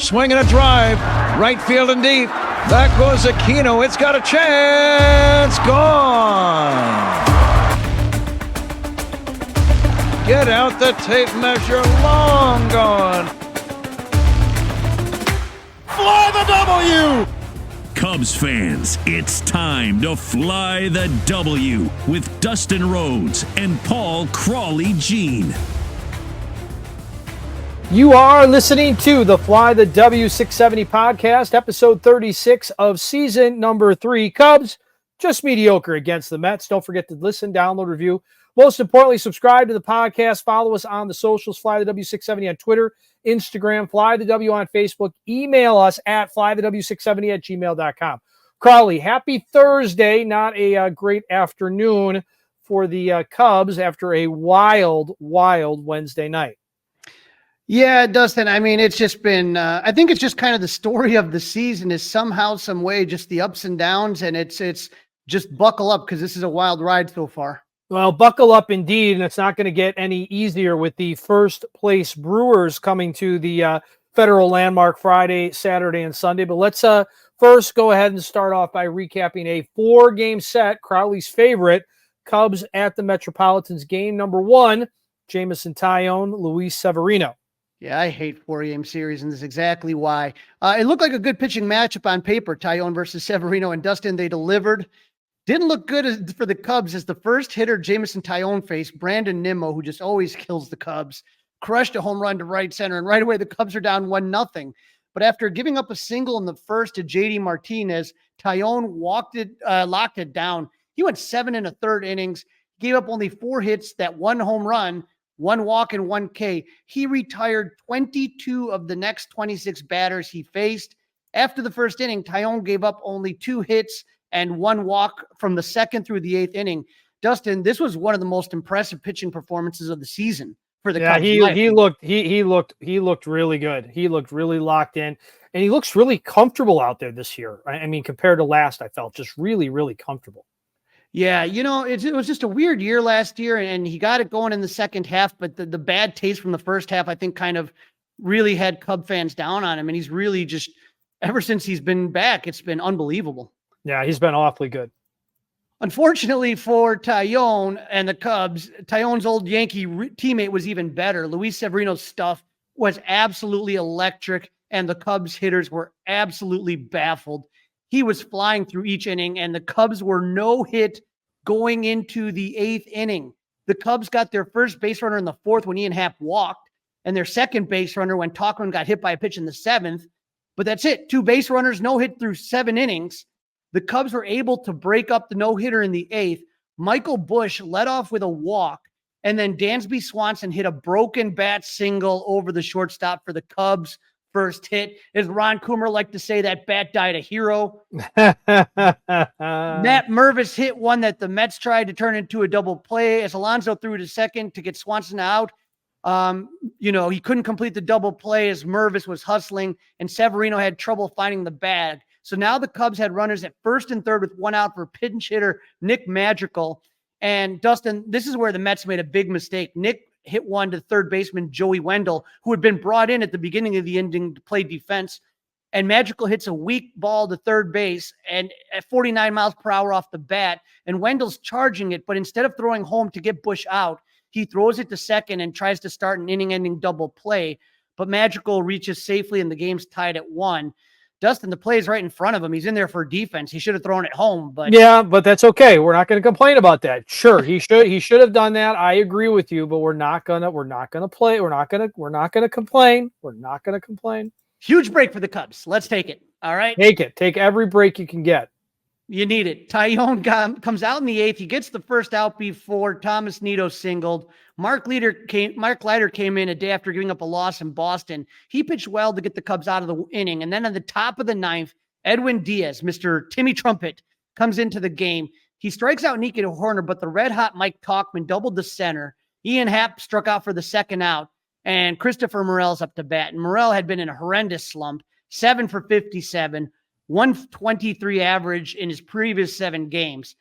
Swing and a drive. Right field and deep. Back goes Aquino. It's got a chance. Gone. Get out the tape measure. Long gone. Fly the W! Cubs fans, it's time to fly the W with Dustin Rhodes and Paul Crawly Jean. You are listening to the Fly the W670 podcast, episode 36 of season number 3. Cubs, just mediocre against the Mets. Don't forget to listen, download, review. Most importantly, subscribe to the podcast. Follow us on the socials, Fly the W670 on Twitter, Instagram, Fly the W on Facebook. Email us at flythew670@gmail.com. Crawly, happy Thursday, not a great afternoon for the Cubs after a wild Wednesday night. Yeah, Dustin, I mean, it's just been, I think it's just kind of the story of the season is somehow, some way, just the ups and downs, and it's just buckle up because this is a wild ride so far. Well, buckle up indeed, and it's not going to get any easier with the first place Brewers coming to the Federal Landmark Friday, Saturday, and Sunday. But let's first go ahead and start off by recapping a 4-game set, Crowley's favorite, Cubs at the Metropolitans. Game number 1, Jameson Taillon, Luis Severino. Yeah, I hate 4-game series, and this is exactly why. It looked like a good pitching matchup on paper, Taillon versus Severino, and Dustin, they delivered. Didn't look good for the Cubs as the first hitter Jameson Taillon faced, Brandon Nimmo, who just always kills the Cubs, crushed a home run to right center, and right away the Cubs are down 1-0. But after giving up a single in the first to J.D. Martinez, Taillon locked it down. He went 7 1/3 innings, gave up only 4 hits, that 1 home run, 1 walk, and 1 K. He retired 22 of the next 26 batters he faced. After the first inning, Taillon gave up only 2 hits and 1 walk from the 2nd through the 8th inning. Dustin, this was one of the most impressive pitching performances of the season for the Cubs. He looked really good. He looked really locked in, and he looks really comfortable out there this year. I mean, compared to last, I felt just really, really comfortable. Yeah, you know, it was just a weird year last year, and he got it going in the second half, but the bad taste from the first half, I think, kind of really had Cub fans down on him, and he's really just, ever since he's been back, it's been unbelievable. Yeah, he's been awfully good. Unfortunately for Taillon and the Cubs, Taillon's old Yankee teammate was even better. Luis Severino's stuff was absolutely electric, and the Cubs hitters were absolutely baffled. He was flying through each inning, and the Cubs were no hit going into the 8th inning. The Cubs got their first base runner in the 4th when Ian Happ walked, and their second base runner when Tauchman got hit by a pitch in the 7th. But that's it. 2 base runners, no hit through 7 innings. The Cubs were able to break up the no-hitter in the 8th. Michael Busch led off with a walk, and then Dansby Swanson hit a broken bat single over the shortstop for the Cubs' first hit. As Ron Coomer liked to say, that bat died a hero. Matt Mervis hit one that the Mets tried to turn into a double play as Alonso threw to second to get Swanson out. He couldn't complete the double play as Mervis was hustling, and Severino had trouble finding the bag. So now the Cubs had runners at 1st and 3rd with 1 out for pinch hitter Nick Madrigal. And Dustin, this is where the Mets made a big mistake. Nick hit one to 3rd baseman Joey Wendell, who had been brought in at the beginning of the inning to play defense. And Madrigal hits a weak ball to 3rd base and at 49 miles per hour off the bat. And Wendell's charging it, but instead of throwing home to get Busch out, he throws it to second and tries to start an inning-ending double play. But Madrigal reaches safely and the game's tied at 1. Dustin, the play is right in front of him. He's in there for defense. He should have thrown it home, but yeah, but that's okay. We're not going to complain about that. Sure, he should have done that. I agree with you, but we're not gonna complain. We're not gonna complain. Huge break for the Cubs. Let's take it. All right, take every break you can get. You need it. Taillon comes out in the 8th. He gets the first out before Thomas Nido singled. Mark Leiter came in a day after giving up a loss in Boston. He pitched well to get the Cubs out of the inning. And then on the top of the 9th, Edwin Diaz, Mr. Timmy Trumpet, comes into the game. He strikes out Cade Horton, but the red-hot Mike Tauchman doubled the center. Ian Happ struck out for the 2nd out, and Christopher Morel's up to bat. And Morel had been in a horrendous slump, 7 for 57, 123 average in his previous 7 games.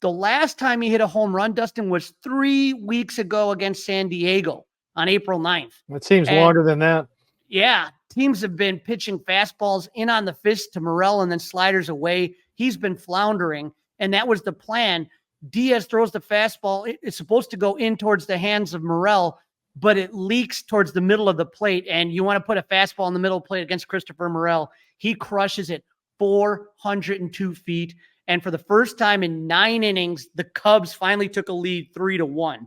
The last time he hit a home run, Dustin, was 3 weeks ago against San Diego on April 9th. It seems longer than that. Yeah. teams have been pitching fastballs in on the fist to Morel and then sliders away. He's been floundering, and that was the plan. Diaz throws the fastball. It's supposed to go in towards the hands of Morel, but it leaks towards the middle of the plate, and you want to put a fastball in the middle of the plate against Christopher Morel. He crushes it 402 feet, and for the first time in 9 innings, the Cubs finally took a lead 3-1.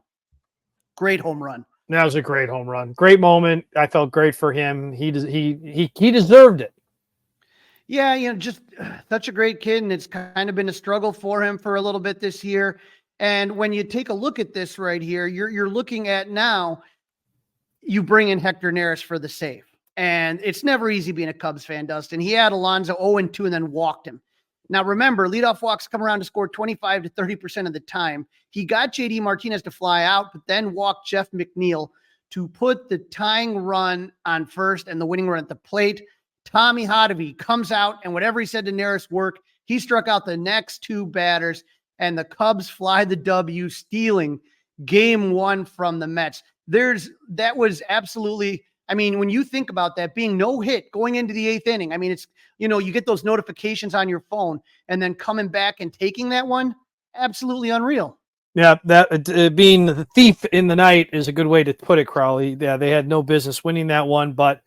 Great home run. That was a great home run. Great moment. I felt great for him. He deserved it. Yeah, just such a great kid, and it's kind of been a struggle for him for a little bit this year. And when you take a look at this right here, you're looking at now, you bring in Hector Neris for the save. And it's never easy being a Cubs fan, Dustin. He had Alonso 0-2 and then walked him. Now, remember, leadoff walks come around to score 25 to 30% of the time. He got JD Martinez to fly out, but then walked Jeff McNeil to put the tying run on first and the winning run at the plate. Tommy Hotovy comes out, and whatever he said to Neris worked. He struck out the next 2 batters, and the Cubs fly the W, stealing game 1 from the Mets. That was absolutely, I mean, when you think about that, being no hit going into the 8th inning, I mean, it's, you get those notifications on your phone, and then coming back and taking that one, absolutely unreal. Yeah, that being the thief in the night is a good way to put it, Crawly. Yeah, they had no business winning that one, but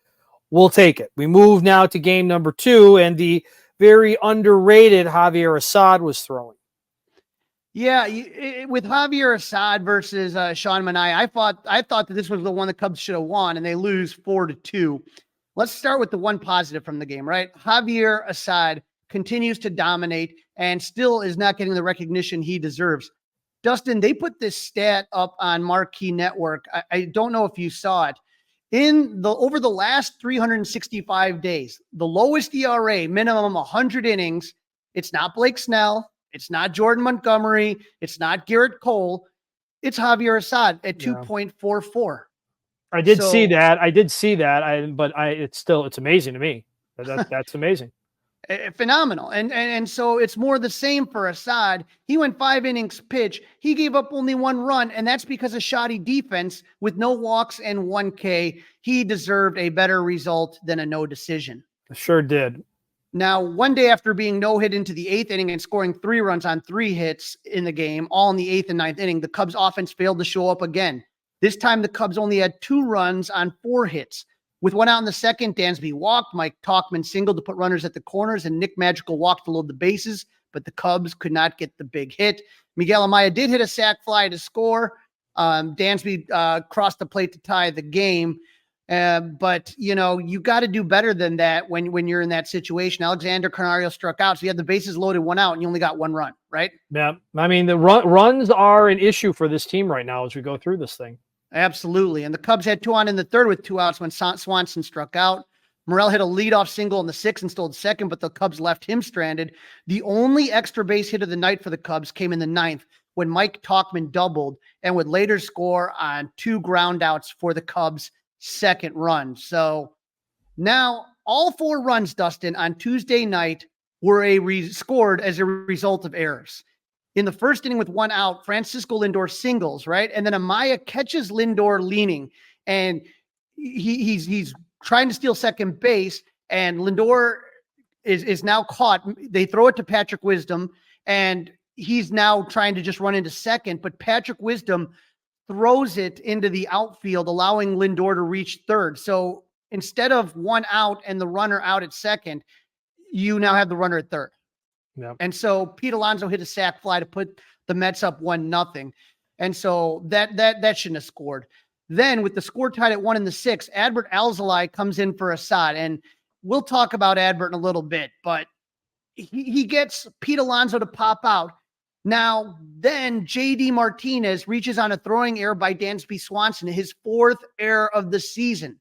we'll take it. We move now to game number 2, and the very underrated Javier Assad was throwing. Yeah, with Javier Assad versus Sean Manaea, I thought that this was the one the Cubs should have won, and they lose 4-2. Let's start with the one positive from the game, right? Javier Assad continues to dominate and still is not getting the recognition he deserves. Dustin, they put this stat up on Marquee Network. I don't know if you saw it. Over the last 365 days, the lowest ERA, minimum 100 innings. It's not Blake Snell. It's not Jordan Montgomery. It's not Garrett Cole. It's Javier Assad at 2.44. I did see that. It's amazing to me. That's amazing. Phenomenal. And so it's more the same for Assad. He went 5 innings pitch. He gave up only 1 run, and that's because of shoddy defense with no walks and 1 K. He deserved a better result than a no decision. Sure did. Now, one day after being no-hit into the 8th inning and scoring 3 runs on 3 hits in the game, all in the 8th and 9th inning, the Cubs offense failed to show up again. This time, the Cubs only had 2 runs on 4 hits. With 1 out in the second, Dansby walked, Mike Tauchman singled to put runners at the corners, and Nick Magical walked to load the bases, but the Cubs could not get the big hit. Miguel Amaya did hit a sac fly to score. Dansby crossed the plate to tie the game. But you got to do better than that when you're in that situation. Alexander Canario struck out, so you had the bases loaded, 1 out, and you only got 1 run, right? Yeah, I mean, the runs are an issue for this team right now as we go through this thing. Absolutely. And the Cubs had 2 on in the 3rd with 2 outs when Swanson struck out. Morel hit a leadoff single in the 6th and stole the 2nd, but the Cubs left him stranded. The only extra base hit of the night for the Cubs came in the 9th when Mike Tauchman doubled and would later score on 2 ground outs for the Cubs' 2nd run. So now all 4 runs, Dustin, on Tuesday night were scored as a result of errors. In the 1st inning with 1 out, Francisco Lindor singles, right? And then Amaya catches Lindor leaning, and he's trying to steal second base, and Lindor is now caught. They throw it to Patrick Wisdom, and he's now trying to just run into second, but Patrick Wisdom throws it into the outfield, allowing Lindor to reach 3rd. So instead of 1 out and the runner out at second, you now have the runner at 3rd. Yep. And so Pete Alonso hit a sac fly to put the Mets up 1-0. And so that shouldn't have scored. Then with the score tied at 1 in the 6th, Adbert Alzolay comes in for Assad. And we'll talk about Adbert in a little bit, but he gets Pete Alonso to pop out. Now, then JD Martinez reaches on a throwing error by Dansby Swanson, his 4th error of the season.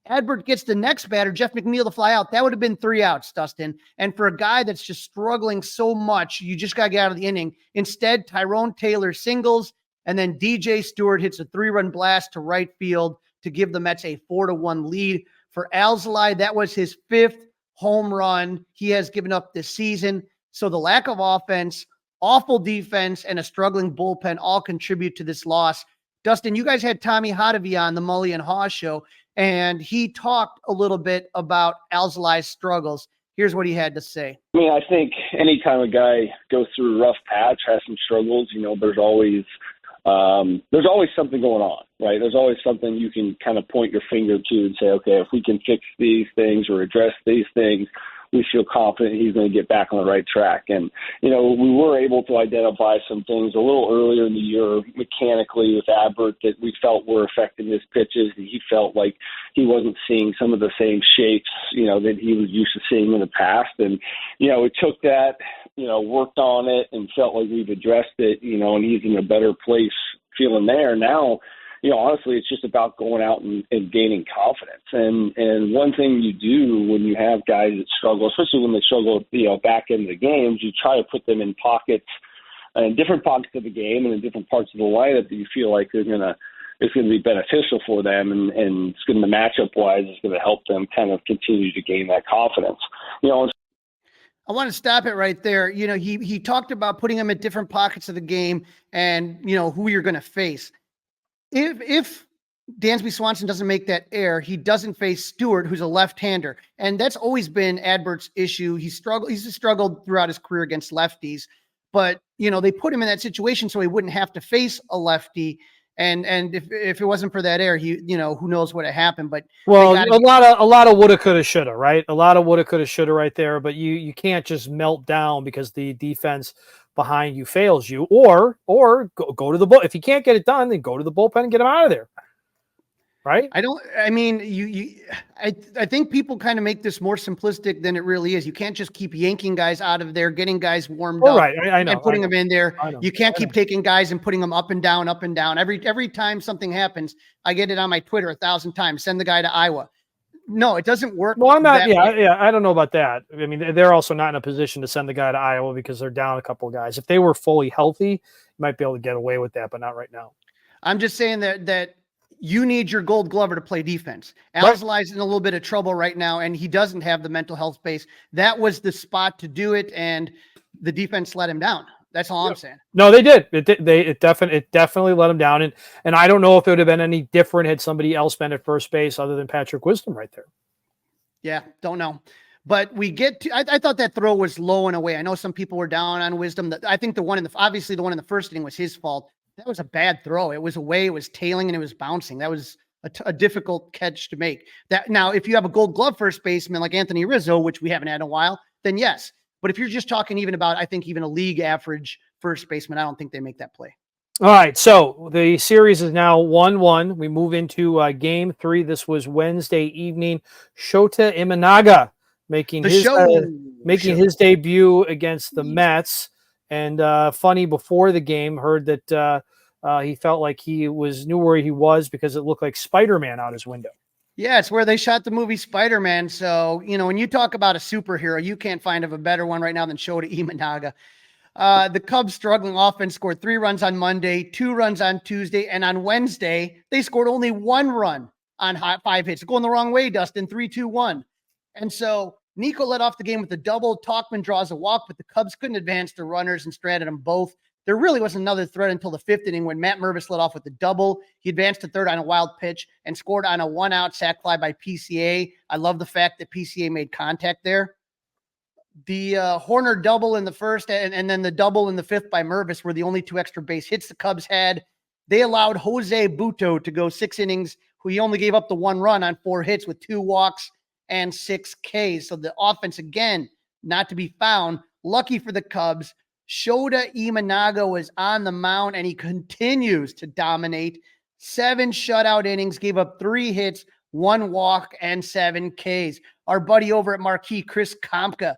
Adbert gets the next batter, Jeff McNeil, to fly out. That would have been 3 outs, Dustin. And for a guy that's just struggling so much, you just got to get out of the inning. Instead, Tyrone Taylor singles, and then DJ Stewart hits a 3-run blast to right field to give the Mets a 4-1 lead. For Alzolay, that was his 5th home run he has given up this season. So the lack of offense, awful defense, and a struggling bullpen all contribute to this loss. Dustin, you guys had Tommy Hotovy on the Mully and Haw show, and he talked a little bit about Alzolai's struggles. Here's what he had to say. I mean, I think anytime a guy goes through a rough patch, has some struggles, there's always something going on, right? There's always something you can kind of point your finger to and say, okay, if we can fix these things or address these things, we feel confident he's going to get back on the right track. And, we were able to identify some things a little earlier in the year mechanically with Adbert that we felt were affecting his pitches. And he felt like he wasn't seeing some of the same shapes, that he was used to seeing in the past. And, we took that, worked on it and felt like we've addressed it, and he's in a better place feeling there. Now, honestly, it's just about going out and gaining confidence. And one thing you do when you have guys that struggle, especially when they struggle, back into the games, you try to put them in pockets, in different pockets of the game and in different parts of the lineup that you feel like it's going to be beneficial for them, and it's going to, matchup wise, it's going to help them kind of continue to gain that confidence. I want to stop it right there. He talked about putting them at different pockets of the game and, who you're going to face. If Dansby Swanson doesn't make that error, he doesn't face Stewart, who's a left-hander. And that's always been Adbert's issue. He's struggled throughout his career against lefties, but they put him in that situation so he wouldn't have to face a lefty. And if it wasn't for that error, who knows what had happened. But a lot of woulda, coulda, shoulda, right? A lot of woulda, coulda, shoulda right there. But you can't just melt down because the defense behind you fails you, or go to the bull. If you can't get it done, then go to the bullpen and get them out of there. Right? I think people kind of make this more simplistic than it really is. You can't just keep yanking guys out of there, getting guys warmed up, right. I know, and putting them in there. You can't keep taking guys and putting them up and down, up and down. Every time something happens, I get it on my Twitter 1,000 times. Send the guy to Iowa. No, it doesn't work. Well, I'm not. Yeah. I don't know about that. I mean, they're also not in a position to send the guy to Iowa because they're down a couple of guys. If they were fully healthy, you might be able to get away with that, but not right now. I'm just saying that you need your Gold Glover to play defense. Alzolai's in a little bit of trouble right now, and he doesn't have the mental health space. That was the spot to do it, and the defense let him down. That's all I'm saying. No, they did. It definitely let him down. And I don't know if it would have been any different had somebody else been at first base other than Patrick Wisdom right there. Yeah, don't know. But we get to, I thought that throw was low and away. I know some people were down on Wisdom. I think the one in the first inning was his fault. That was a bad throw. It was away, it was tailing, and it was bouncing. That was a difficult catch to make. That now, if you have a Gold Glove first baseman like Anthony Rizzo, which we haven't had in a while, then yes. But if you're just talking even about, I think even a league average first baseman, I don't think they make that play. All right, so the series is now 1-1. We move into Game 3. This was Wednesday evening. Shota Imanaga making his debut against the Mets. And funny, before the game, heard that he felt like he knew where he was because it looked like Spider-Man out his window. Yeah, it's where they shot the movie Spider-Man. So, when you talk about a superhero, you can't find a better one right now than Shota Imanaga. The Cubs struggling offense scored 3 runs on Monday, 2 runs on Tuesday, and on Wednesday, they scored only 1 run on 5 hits. Going the wrong way, Dustin, 3-2-1. And so Nico led off the game with a double. Talkman draws a walk, but the Cubs couldn't advance the runners and stranded them both. There really wasn't another threat until the 5th inning when Matt Mervis led off with a double. He advanced to third on a wild pitch and scored on a 1-out sac fly by PCA. I love the fact that PCA made contact there. The Horner double in the first and then the double in the 5th by Mervis were the only 2 extra base hits the Cubs had. They allowed Jose Butto to go 6 innings, who he only gave up the 1 run on 4 hits with 2 walks and 6 Ks. So the offense, again, not to be found. Lucky for the Cubs, Shota Imanaga was on the mound, and he continues to dominate. 7 shutout innings, gave up 3 hits, 1 walk, and 7 Ks. Our buddy over at Marquee, Chris Kompka,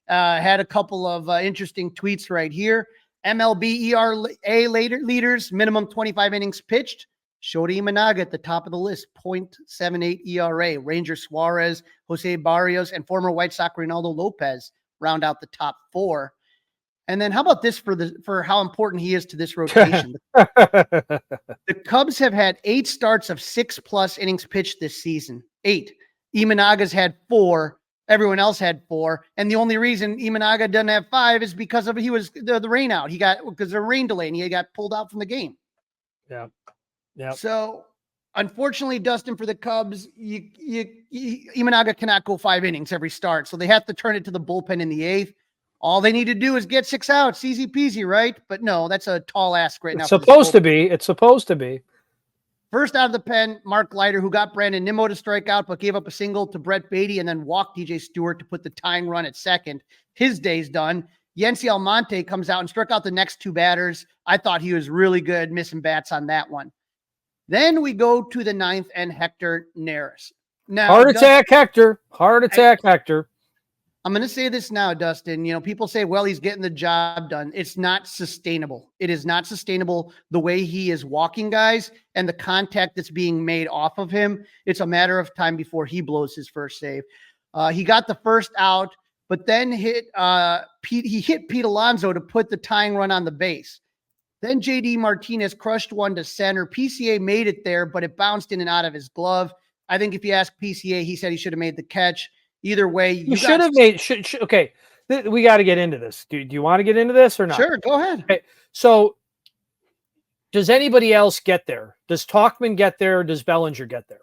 had a couple of interesting tweets right here. MLB ERA leaders, minimum 25 innings pitched. Shota Imanaga at the top of the list, 0.78 ERA. Ranger Suarez, Jose Barrios, and former White Sox Reynaldo Lopez round out the top 4. And then how about this for how important he is to this rotation? The Cubs have had 8 starts of 6+ innings pitched this season. 8. Imanaga's had 4. Everyone else had 4. And the only reason Imanaga doesn't have 5 is because of the rain out. Because of a rain delay and he got pulled out from the game. Yeah. Yeah. So unfortunately, Dustin, for the Cubs, Imanaga cannot go 5 innings every start, so they have to turn it to the bullpen in the 8th. All they need to do is get 6 outs. Easy peasy, right? But no, that's a tall ask right now. It's supposed to be. It's supposed to be. First out of the pen, Mark Leiter, who got Brandon Nimmo to strike out, but gave up a single to Brett Beatty and then walked DJ Stewart to put the tying run at second. His day's done. Yency Almonte comes out and struck out the next 2 batters. I thought he was really good, missing bats on that one. Then we go to the 9th and Hector Neris. Now, Heart attack, Hector. Heart attack, Hector. I'm going to say this now, Dustin. You know, people say, well, he's getting the job done. It's not sustainable. It is not sustainable the way he is walking guys and the contact that's being made off of him. It's a matter of time before he blows his first save. He got the first out, but then hit Pete Alonso to put the tying run on the base. Then JD Martinez crushed one to center. PCA made it there, but it bounced in and out of his glove. I think if you ask PCA, he said he should have made the catch. Either way, you should have made. Okay, we got to get into this. Do you want to get into this or not? Sure, go ahead. Okay. So, does anybody else get there? Does Tauchman get there? Does Bellinger get there?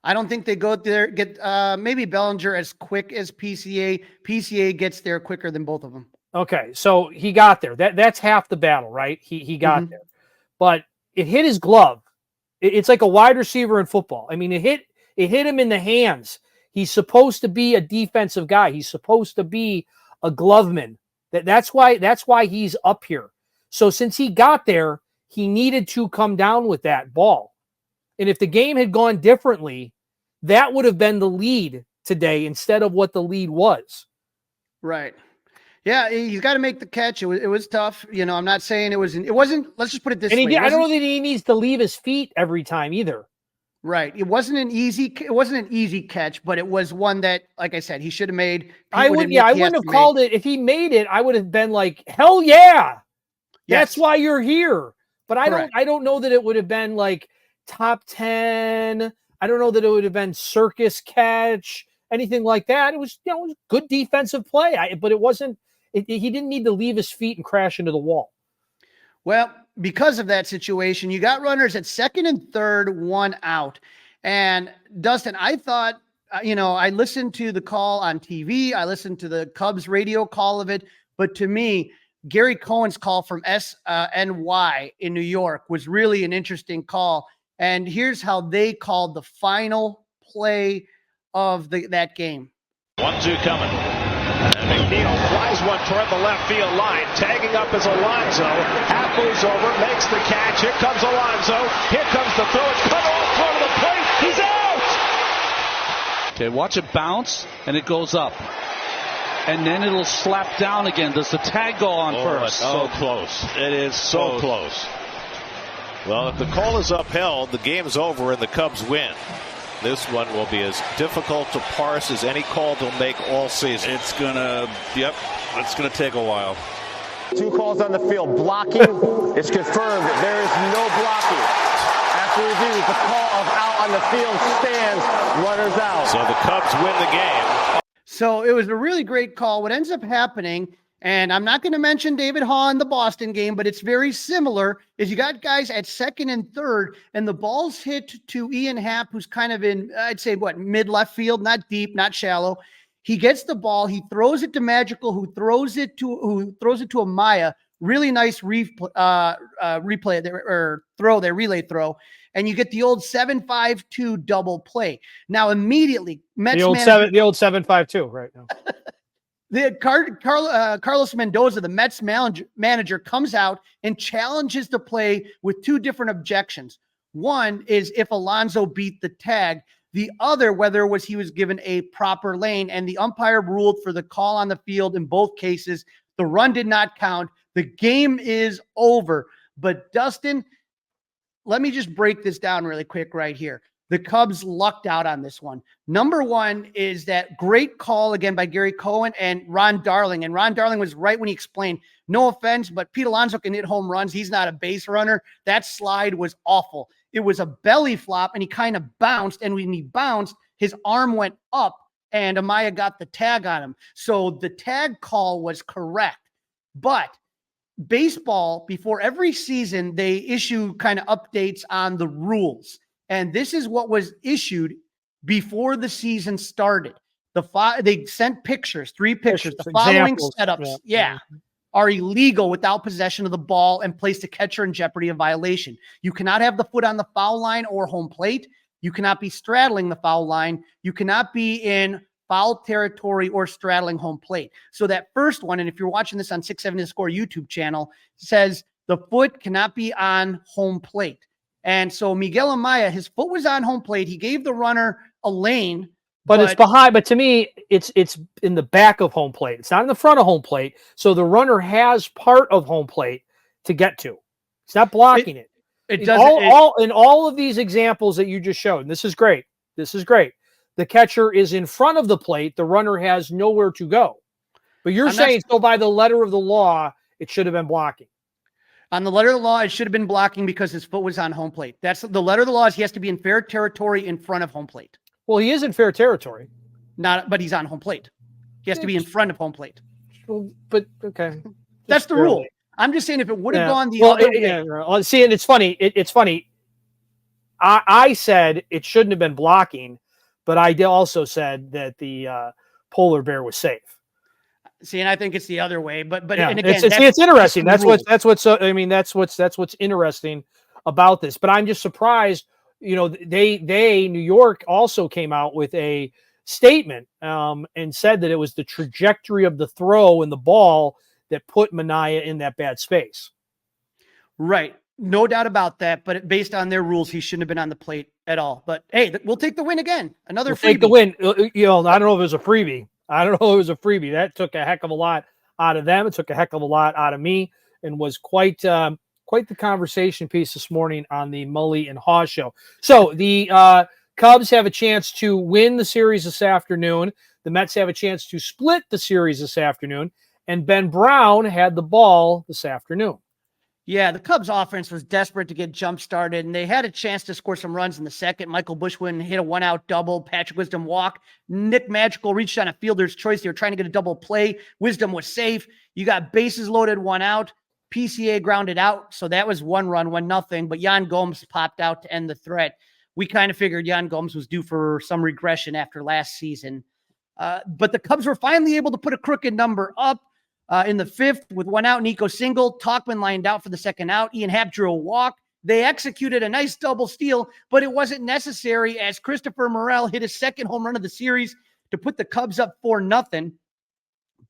I don't think they go there. Maybe Bellinger as quick as PCA. PCA gets there quicker than both of them. Okay, so he got there. That's half the battle, right? He got there, but it hit his glove. It's like a wide receiver in football. I mean, it hit him in the hands. He's supposed to be a defensive guy. He's supposed to be a gloveman. That's why he's up here. So since he got there, he needed to come down with that ball. And if the game had gone differently, that would have been the lead today instead of what the lead was. Right. Yeah, he's got to make the catch. It was tough. You know, I'm not saying it wasn't. Let's just put it this way. I don't know that he needs to leave his feet every time either. Right. It wasn't an easy catch, but it was one that, like I said, he should have made. I wouldn't have called it. If he made it, I would have been like, hell yeah. That's why you're here. But I don't know that it would have been like top 10. I don't know that it would have been circus catch, anything like that. It was, it was good defensive play. But it wasn't, he didn't need to leave his feet and crash into the wall. Well, because of that situation, you got runners at second and third, 1 out. And Dustin, I thought, I listened to the call on TV. I listened to the Cubs radio call of it. But to me, Gary Cohen's call from SNY in New York was really an interesting call. And here's how they called the final play of that game. 1-2 coming. And McNeil flies one toward the left field line. Tagging up is Alonso. Half moves over, makes the catch. Here comes Alonso. Here comes the throw. It's cut off front of the plate. He's out! Okay, watch it bounce, and it goes up. And then it'll slap down again. Does the tag go on first? So close. It is so close. Well, if the call is upheld, the game's over and the Cubs win. This one will be as difficult to parse as any call they'll make all season. It's gonna take a while. 2 calls on the field. Blocking is confirmed. There is no blocking. After review, the call of out on the field stands. Runners out. So the Cubs win the game. So it was a really great call. What ends up happening, and I'm not going to mention David Haw in the Boston game, but it's very similar, is you got guys at second and third, and the ball's hit to Ian Happ, who's kind of in, I'd say, mid left field, not deep, not shallow. He gets the ball, he throws it to Magical, who throws it to Amaya. Really nice replay there, or throw there, relay throw. And you get the old 7-5-2 double play. Now immediately, Mets the old 7-5-2 right now. Carlos Mendoza, the Mets manager, comes out and challenges the play with 2 different objections. One is if Alonso beat the tag. The other, whether it was he was given a proper lane, and the umpire ruled for the call on the field in both cases. The run did not count. The game is over. But Dustin, let me just break this down really quick right here. The Cubs lucked out on this one. Number one is that great call again by Gary Cohen and Ron Darling. And Ron Darling was right when he explained, no offense, but Pete Alonso can hit home runs. He's not a base runner. That slide was awful. It was a belly flop, and he kind of bounced. And when he bounced, his arm went up, and Amaya got the tag on him. So the tag call was correct. But baseball, before every season, they issue kind of updates on the rules. And this is what was issued before the season started. They sent pictures, 3 pictures. The following Examples. setups, are illegal without possession of the ball and place the catcher in jeopardy of violation. You cannot have the foot on the foul line or home plate. You cannot be straddling the foul line. You cannot be in foul territory or straddling home plate. So that first one, and if you're watching this on 670 The Score YouTube channel, says the foot cannot be on home plate. And so Miguel Amaya, his foot was on home plate. He gave the runner a lane. But it's behind. But to me, it's in the back of home plate. It's not in the front of home plate. So the runner has part of home plate to get to. It's not blocking it. It doesn't. In all of these examples that you just showed, and this is great. This is great. The catcher is in front of the plate. The runner has nowhere to go. But you're saying, so by the letter of the law, it should have been blocking. On the letter of the law, it should have been blocking because his foot was on home plate. That's the letter of the law. Is he has to be in fair territory in front of home plate. Well, he is in fair territory. But he's on home plate. He has to be in front of home plate. But okay. That's the rule. I'm just saying if it would have gone the other way. See, and it's funny. It's funny. I said it shouldn't have been blocking, but I also said that the polar bear was safe. See, and I think it's the other way. But yeah, and again, it's interesting. That's what's interesting about this. But I'm just surprised. New York also came out with a statement and said that it was the trajectory of the throw and the ball that put Minaya in that bad space. Right. No doubt about that. But based on their rules, he shouldn't have been on the plate at all. But hey, we'll take the win again. Another freebie. Take the win. I don't know if it was a freebie. That took a heck of a lot out of them. It took a heck of a lot out of me and was quite the conversation piece this morning on the Mully and Haw show. So the Cubs have a chance to win the series this afternoon. The Mets have a chance to split the series this afternoon. And Ben Brown had the ball this afternoon. Yeah, the Cubs offense was desperate to get jump started, and they had a chance to score some runs in the second. Michael Bushwin hit a 1-out double. Patrick Wisdom walk. Nick Magical reached on a fielder's choice. They were trying to get a double play. Wisdom was safe. You got bases loaded, 1 out. PCA grounded out, so that was 1 run, 1-0. But Yan Gomes popped out to end the threat. We kind of figured Yan Gomes was due for some regression after last season. But the Cubs were finally able to put a crooked number up. In the 5th, with 1 out, Nico single. Talkman lined out for the 2nd out. Ian Happ drew a walk. They executed a nice double steal, but it wasn't necessary as Christopher Morel hit his 2nd home run of the series to put the Cubs up 4-0.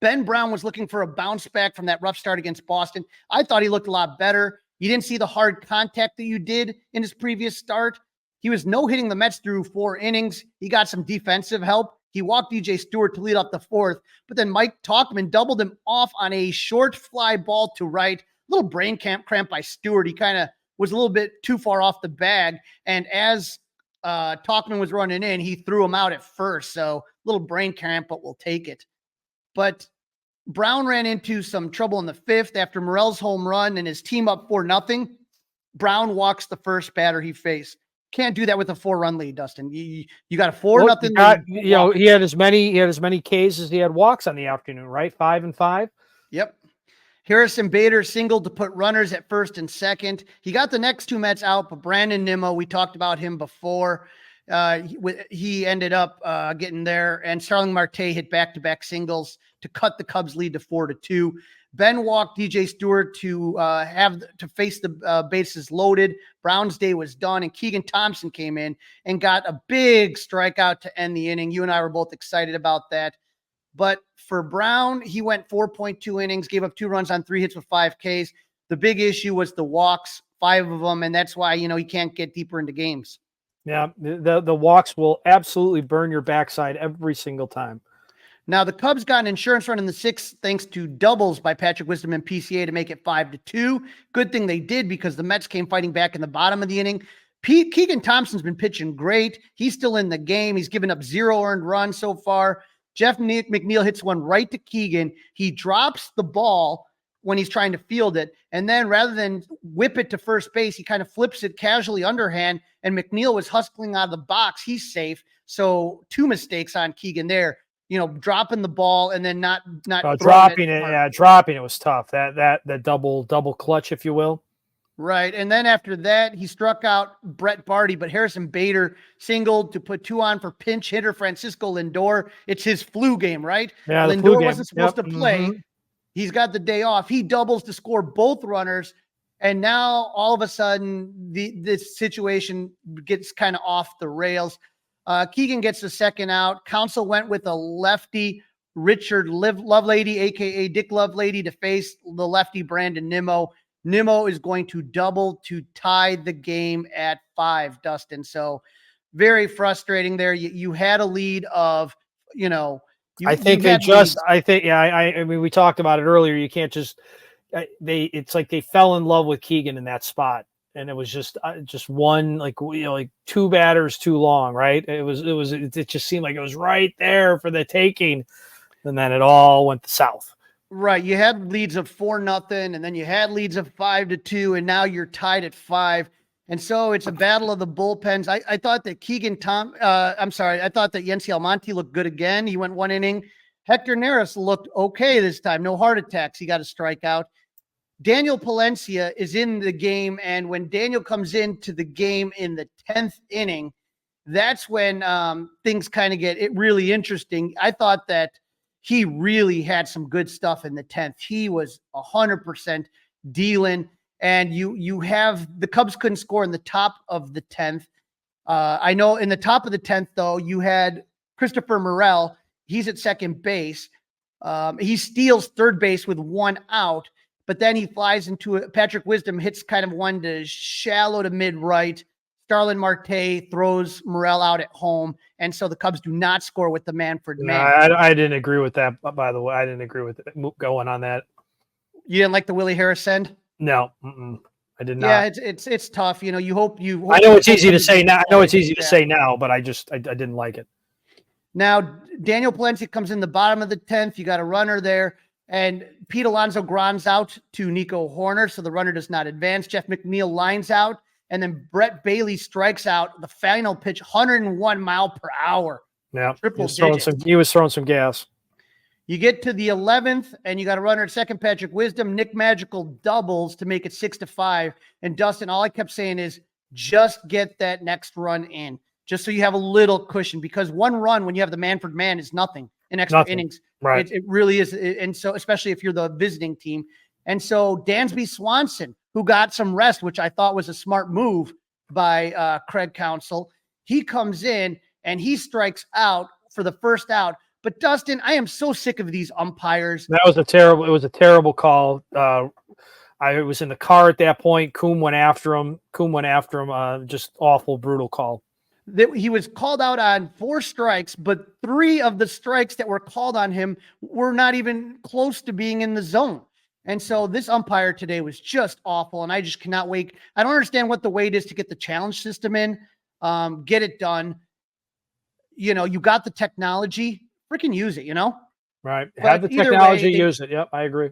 Ben Brown was looking for a bounce back from that rough start against Boston. I thought he looked a lot better. You didn't see the hard contact that you did in his previous start. He was no-hitting the Mets through 4 innings. He got some defensive help. He walked DJ Stewart to lead off the 4th, but then Mike Talkman doubled him off on a short fly ball to right. Little brain cramp by Stewart. He kind of was a little bit too far off the bag. And as Talkman was running in, he threw him out at first. So little brain cramp, but we'll take it. But Brown ran into some trouble in the 5th after Morel's home run and his team up 4-0. Brown walks the first batter he faced. Can't do that with a 4-run lead, Dustin. You got a 4-0 lead. He had as many Ks as he had walks on the afternoon, right? 5 and 5. Yep. Harrison Bader singled to put runners at 1st and 2nd. He got the next 2 Mets out, but Brandon Nimmo, we talked about him before. He ended up getting there, and Starling Marte hit back-to-back singles to cut the Cubs lead to 4-2. Ben walked DJ Stewart to face the bases loaded. Brown's day was done, and Keegan Thompson came in and got a big strikeout to end the inning. You and I were both excited about that. But for Brown, he went 4.2 innings, gave up 2 runs on 3 hits with 5 Ks. The big issue was the walks, 5 of them, and that's why, he can't get deeper into games. Yeah, the walks will absolutely burn your backside every single time. Now, the Cubs got an insurance run in the 6th thanks to doubles by Patrick Wisdom and PCA to make it 5-2. Good thing they did because the Mets came fighting back in the bottom of the inning. Keegan Thompson's been pitching great. He's still in the game. He's given up 0 earned runs so far. Jeff McNeil hits one right to Keegan. He drops the ball when he's trying to field it. And then rather than whip it to first base, he kind of flips it casually underhand. And McNeil was hustling out of the box. He's safe. So 2 mistakes on Keegan there. Dropping the ball and then not dropping it. Yeah, dropping it was tough. That double clutch, if you will. Right. And then after that, he struck out Brett Barty, but Harrison Bader singled to put 2 on for pinch hitter Francisco Lindor. It's his flu game, right? Yeah, the Lindor flu game. wasn't supposed to play. Mhm. He's got the day off. He doubles to score both runners. And now all of a sudden, this situation gets kind of off the rails. Keegan gets the second out. Counsell went with a lefty, Richard Lovelady, a.k.a. Dick Lovelady, to face the lefty Brandon Nimmo. Nimmo is going to double to tie the game at 5, Dustin. So very frustrating there. You had a lead of, I mean, we talked about it earlier. You can't just, it's like they fell in love with Keegan in that spot. And it was just one, like 2 batters too long, right? It just seemed like it was right there for the taking. And then it all went south. Right. You had leads of 4-0, and then you had leads of 5-2, and now you're tied at 5. And so it's a battle of the bullpens. I thought that I thought that Yency Almonte looked good again. He went 1 inning. Hector Neris looked okay this time. No heart attacks. He got a strikeout. Daniel Palencia is in the game, and when Daniel comes into the game in the 10th inning, that's when things kind of get really interesting. I thought that he really had some good stuff in the 10th. He was 100% dealing, and you have the Cubs couldn't score in the top of the 10th. I know in the top of the 10th, though, you had Christopher Morel. He's at second base. He steals third base with 1 out, but then he flies into it. Patrick Wisdom hits kind of one to shallow to mid-right. Starlin Marte throws Morel out at home, and so the Cubs do not score with the Manfred man. I didn't agree with that, by the way. I didn't agree with it going on that. You didn't like the Willie Harris send? No, I did not. Yeah, it's tough. You hope. I know it's easy to say now. But I didn't like it. Now, Daniel Palencia comes in the bottom of the 10th. You got a runner there, and Pete Alonso grounds out to Nico Horner, so the runner does not advance. Jeff McNeil lines out. And then Brett Bailey strikes out the final pitch, 101 mile per hour. Yeah, he was throwing some gas. You get to the 11th, and you got a runner at second, Patrick Wisdom. Nick Magical doubles to make it 6-5. And Dustin, all I kept saying is just get that next run in, just so you have a little cushion. Because 1 run when you have the Manfred man is nothing in extra innings. Right. It really is. And so, especially if you're the visiting team. And so Dansby Swanson, who got some rest, which I thought was a smart move by Craig Counsell, he comes in and he strikes out for the first out. But Dustin, I am so sick of these umpires. It was a terrible call. I was in the car at that point. Coombe went after him. Just awful, brutal call. He was called out on 4 strikes, but 3 of the strikes that were called on him were not even close to being in the zone. And so this umpire today was just awful, and I just cannot wait. I don't understand what the wait is to get the challenge system in. Get it done. You got the technology. Freaking use it, Right. Have the technology, use it. Yep, I agree.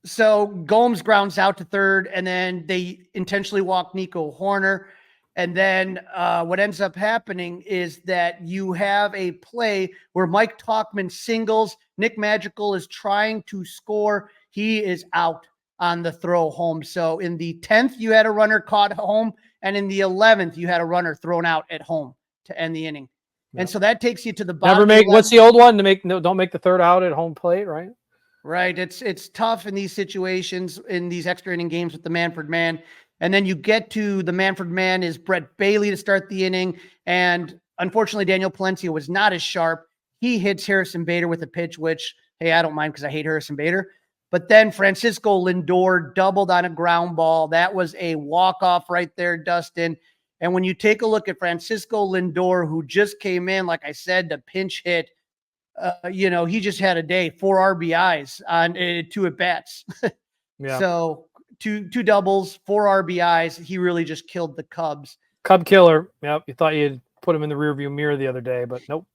So Gomes grounds out to third, and then they intentionally walk Nico Horner. And then what ends up happening is that you have a play where Mike Tauchman singles. Nick Magical is trying to score. He is out on the throw home. So in the 10th, you had a runner caught home, and in the 11th, you had a runner thrown out at home to end the inning. Yep. And so that takes you to the bottom. What's the old one? Don't make the third out at home plate, right? Right. It's tough in these situations, in these extra inning games with the Manfred man. And then you get to the Manfred man is Brett Bailey to start the inning. And unfortunately, Daniel Palencia was not as sharp. He hits Harrison Bader with a pitch, which, hey, I don't mind because I hate Harrison Bader. But then Francisco Lindor doubled on a ground ball. That was a walk-off right there, Dustin. And when you take a look at Francisco Lindor, who just came in, like I said, to pinch hit, he just had a day, 4 RBIs on 2 at-bats. Yeah. So two doubles, 4 RBIs. He really just killed the Cubs. Cub killer. Yep. You thought you'd put him in the rearview mirror the other day, but nope.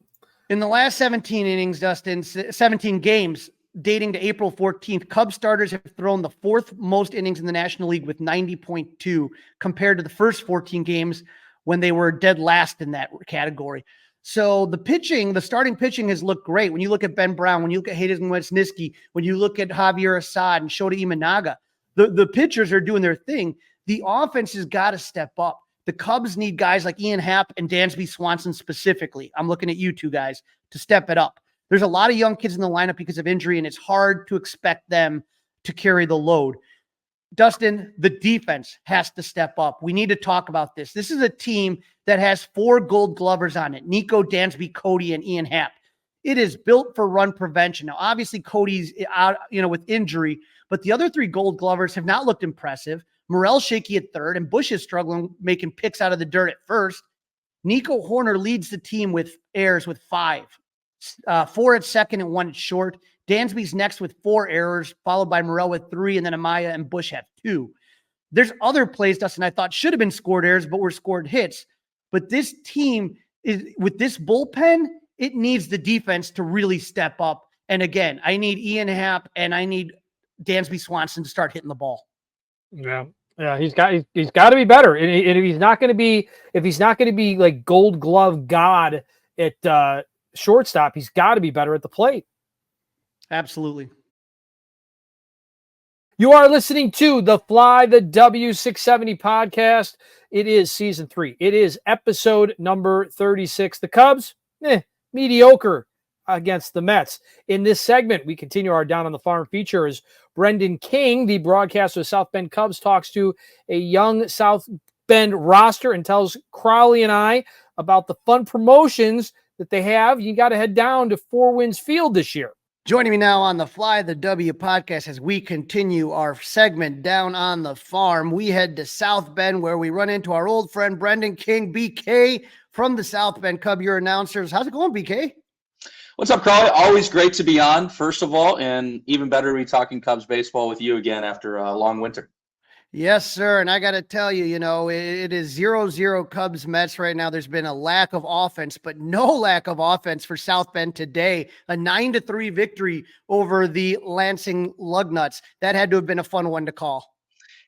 In the last 17 innings, Dustin, 17 games, dating to April 14th, Cubs starters have thrown the 4th most innings in the National League with 90.2 compared to the first 14 games when they were dead last in that category. So the starting pitching has looked great. When you look at Ben Brown, when you look at Hayden Wesniewski, when you look at Javier Assad and Shota Imanaga, The pitchers are doing their thing. The offense has got to step up. The Cubs need guys like Ian Happ and Dansby Swanson specifically. I'm looking at you two guys to step it up. There's a lot of young kids in the lineup because of injury, and it's hard to expect them to carry the load. Dustin, the defense has to step up. We need to talk about this. This is a team that has 4 Gold Glovers on it: Nico, Dansby, Cody, and Ian Happ. It is built for run prevention. Now, obviously, Cody's out, with injury, but the other 3 Gold Glovers have not looked impressive. Morel's shaky at third, and Bush is struggling, making picks out of the dirt at first. Nico Horner leads the team with errors with 5, 4 at second and 1 at short. Dansby's next with 4 errors, followed by Morel with 3, and then Amaya and Bush have 2. There's other plays, Dustin, I thought should have been scored errors, but were scored hits. But this team is, with this bullpen, it needs the defense to really step up. And again, I need Ian Happ and I need Dansby Swanson to start hitting the ball. Yeah, he's got to be better. And if he's not going to be like Gold Glove God at shortstop, he's got to be better at the plate. Absolutely. You are listening to the Fly the W670 podcast. It is season 3. It is episode number 36. The Cubs, mediocre against the Mets. In this segment, we continue our Down on the Farm feature as Brendan King, the broadcaster of South Bend Cubs, talks to a young South Bend roster and tells Crawly and I about the fun promotions that they have. You got to head down to Four Winds Field this year. Joining me now on the Fly the W podcast as we continue our segment Down on the Farm, we head to South Bend where we run into our old friend Brendan King, BK, from the South Bend Cub, your announcers. How's it going, BK? What's up, Crawly? Always great to be on, first of all, and even better to be talking Cubs baseball with you again after a long winter. Yes, sir. And I got to tell you, it is 0-0 Cubs Mets right now. There's been a lack of offense, but no lack of offense for South Bend today. A 9-3 victory over the Lansing Lugnuts. That had to have been a fun one to call.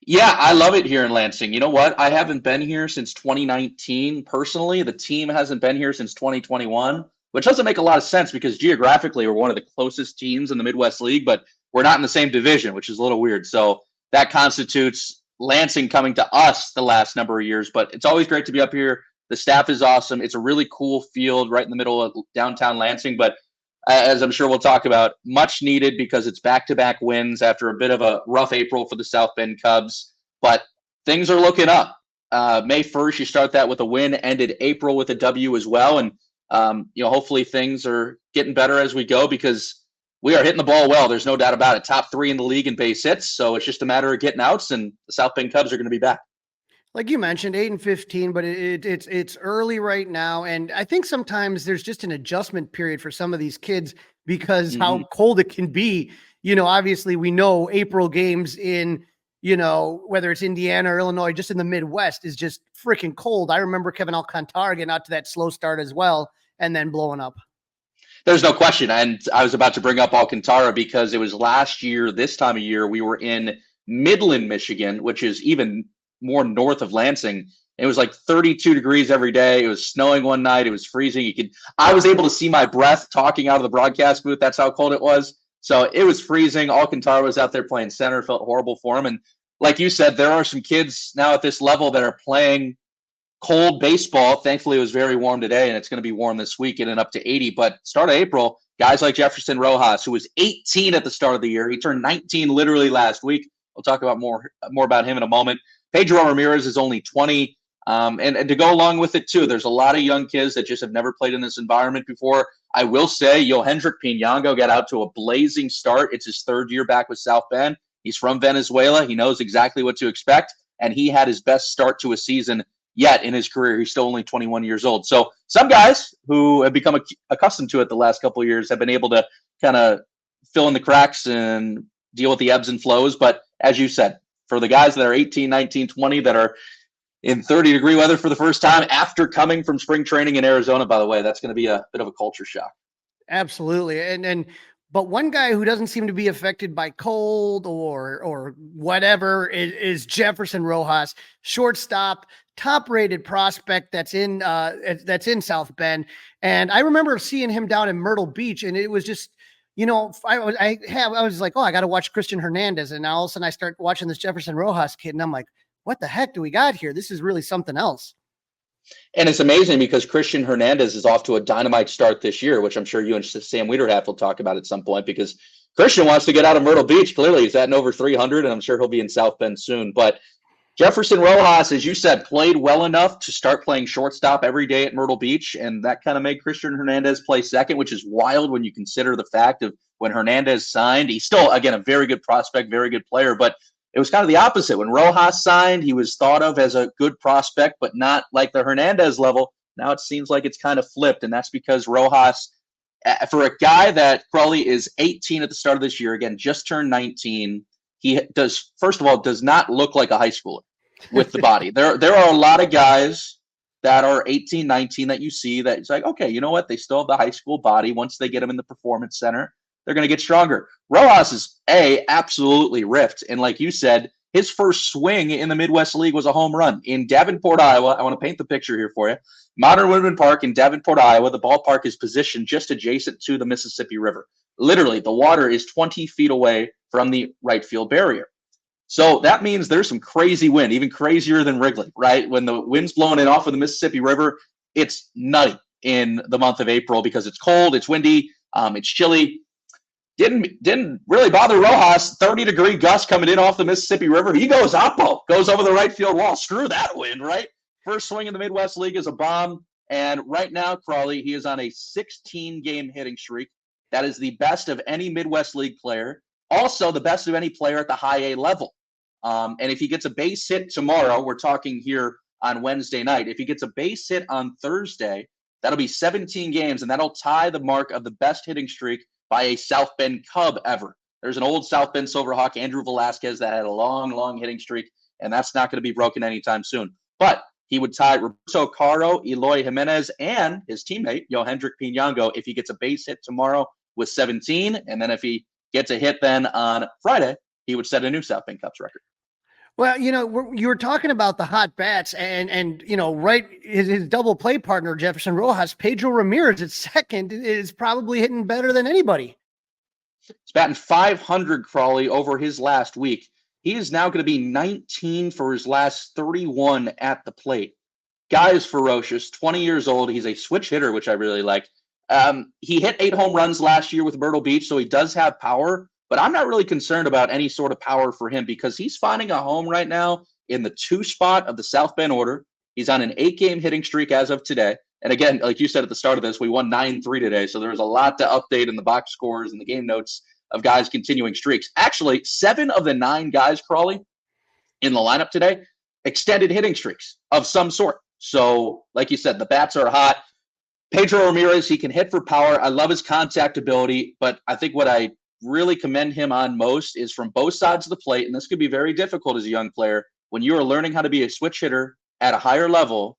Yeah, I love it here in Lansing. You know what? I haven't been here since 2019 personally. The team hasn't been here since 2021, which doesn't make a lot of sense because geographically we're one of the closest teams in the Midwest League, but we're not in the same division, which is a little weird. So that constitutes Lansing coming to us the last number of years, but it's always great to be up here. The staff is awesome. It's a really cool field right in the middle of downtown Lansing, but as I'm sure we'll talk about, much needed because it's back-to-back wins after a bit of a rough April for the South Bend Cubs, but things are looking up. May 1st, you start that with a win, ended April with a W as well, and hopefully things are getting better as we go because we are hitting the ball well. There's no doubt about it. Top 3 in the league in base hits. So it's just a matter of getting outs, and the South Bend Cubs are going to be back. Like you mentioned, 8-15, but it's early right now. And I think sometimes there's just an adjustment period for some of these kids because how cold it can be. Obviously we know April games in, whether it's Indiana or Illinois, just in the Midwest is just freaking cold. I remember Kevin Alcantara getting out to that slow start as well and then blowing up. There's no question. And I was about to bring up Alcantara because it was last year, this time of year, we were in Midland, Michigan, which is even more north of Lansing. It was like 32 degrees every day. It was snowing one night. It was freezing. I was able to see my breath talking out of the broadcast booth. That's how cold it was. So it was freezing. Alcantara was out there playing center. Felt horrible for him. And like you said, there are some kids now at this level that are playing cold baseball. Thankfully, it was very warm today, and it's going to be warm this week, getting up to 80. But start of April, guys like Jefferson Rojas, who was 18 at the start of the year. He turned 19 literally last week. We'll talk about more about him in a moment. Pedro Ramirez is only 20. And to go along with it, too, there's a lot of young kids that just have never played in this environment before. I will say, Yohendrick Pinango got out to a blazing start. It's his 3rd year back with South Bend. He's from Venezuela. He knows exactly what to expect, and he had his best start to a season yet in his career. He's still only 21 years old. So some guys who have become accustomed to it the last couple of years have been able to kind of fill in the cracks and deal with the ebbs and flows. But as you said, for the guys that are 18, 19, 20 that are in 30-degree weather for the first time after coming from spring training in Arizona, by the way, that's going to be a bit of a culture shock. Absolutely. But one guy who doesn't seem to be affected by cold or whatever is Jefferson Rojas, shortstop, top-rated prospect that's in South Bend. And I remember seeing him down in Myrtle Beach, and it was just, I was like, oh, I got to watch Christian Hernandez. And now all of a sudden I start watching this Jefferson Rojas kid. And I'm like, what the heck do we got here? This is really something else. And it's amazing because Christian Hernandez is off to a dynamite start this year, which I'm sure you and Sam Wiederhaft will talk about at some point, because Christian wants to get out of Myrtle Beach. Clearly, he's at over 300, and I'm sure he'll be in South Bend soon. But Jefferson Rojas, as you said, played well enough to start playing shortstop every day at Myrtle Beach, and that kind of made Christian Hernandez play second, which is wild when you consider the fact of when Hernandez signed. He's still, again, a very good prospect, very good player, but it was kind of the opposite. When Rojas signed, he was thought of as a good prospect, but not like the Hernandez level. Now it seems like it's kind of flipped, and that's because Rojas, for a guy that Crawly is 18 at the start of this year, again, just turned 19, he does, first of all, does not look like a high schooler with the body. There are a lot of guys that are 18, 19 that you see that it's like, okay, you know what? They still have the high school body. Once they get them in the performance center, they're going to get stronger. Rojas is absolutely ripped. And like you said, his first swing in the Midwest League was a home run in Davenport, Iowa. I want to paint the picture here for you. Modern Woodman Park in Davenport, Iowa. The ballpark is positioned just adjacent to the Mississippi River. Literally, the water is 20 feet away from the right field barrier. So that means there's some crazy wind, even crazier than Wrigley, right? When the wind's blowing in off of the Mississippi River, it's nutty in the month of April because it's cold, it's windy, it's chilly. Didn't really bother Rojas. 30-degree gust coming in off the Mississippi River. He goes oppo, goes over the right field wall. Screw that wind, right? First swing in the Midwest League is a bomb. And right now, Crawly, he is on a 16-game hitting streak. That is the best of any Midwest League player. Also, the best of any player at the high A level. And if he gets a base hit tomorrow, we're talking here on Wednesday night. If he gets a base hit on Thursday, that'll be 17 games, and that'll tie the mark of the best hitting streak by a South Bend Cub ever. There's an old South Bend Silverhawk, Andrew Velasquez, that had a long, long hitting streak, and that's not going to be broken anytime soon. But he would tie Roberto Caro, Eloy Jimenez, and his teammate, Yohendrick Pinango, if he gets a base hit tomorrow with 17. And then if he gets a hit then on Friday, he would set a new South Bend Cubs record. Well, you were talking about the hot bats and right, his double play partner, Jefferson Rojas, Pedro Ramirez at second is probably hitting better than anybody. He's batting 500, Crawly, over his last week. He is now going to be 19 for his last 31 at the plate. Guy is ferocious, 20 years old. He's a switch hitter, which I really like. He hit 8 home runs last year with Myrtle Beach, so he does have power. But I'm not really concerned about any sort of power for him because he's finding a home right now in the 2 spot of the South Bend order. He's on an 8-game hitting streak as of today. And again, like you said at the start of this, we won 9-3 today. So there's a lot to update in the box scores and the game notes of guys continuing streaks. Actually, 7 of the 9 guys, Crawly, in the lineup today, extended hitting streaks of some sort. So like you said, the bats are hot. Pedro Ramirez, he can hit for power. I love his contact ability, but I think what I really commend him on most is from both sides of the plate, and this could be very difficult as a young player. When you are learning how to be a switch hitter at a higher level,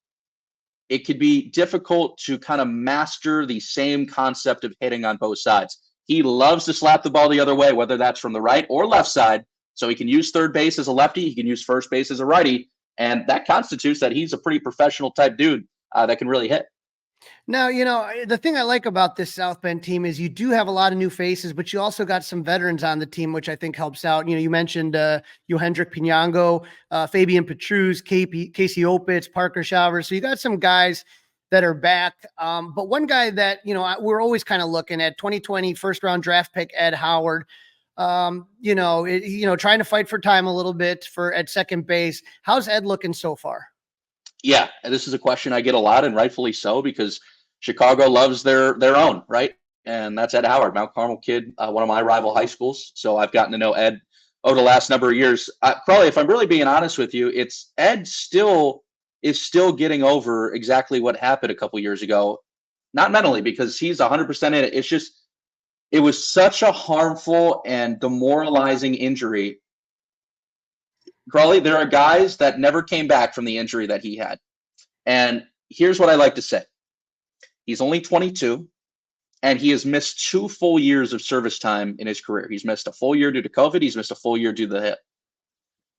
it could be difficult to kind of master the same concept of hitting on both sides. He loves to slap the ball the other way, whether that's from the right or left side, so he can use third base as a lefty, he can use first base as a righty, and that constitutes that he's a pretty professional type dude that can really hit. Now, the thing I like about this South Bend team is you do have a lot of new faces, but you also got some veterans on the team, which I think helps out. You mentioned Yohendrick Pinango, Fabian Petrus, Casey Opitz, Parker Showers. So you got some guys that are back. But one guy that, we're always kind of looking at, 2020 first-round draft pick Ed Howard, trying to fight for time a little bit at second base. How's Ed looking so far? Yeah, and this is a question I get a lot, and rightfully so, because Chicago loves their own, right? And that's Ed Howard, Mount Carmel kid, one of my rival high schools. So I've gotten to know Ed over the last number of years. Crawly, if I'm really being honest with you, it's Ed still getting over exactly what happened a couple years ago. Not mentally, because he's 100% in it. It's just, it was such a harmful and demoralizing injury. Crawly, there are guys that never came back from the injury that he had. And here's what I like to say. He's only 22, and he has missed 2 full years of service time in his career. He's missed a full year due to COVID. He's missed a full year due to the hip.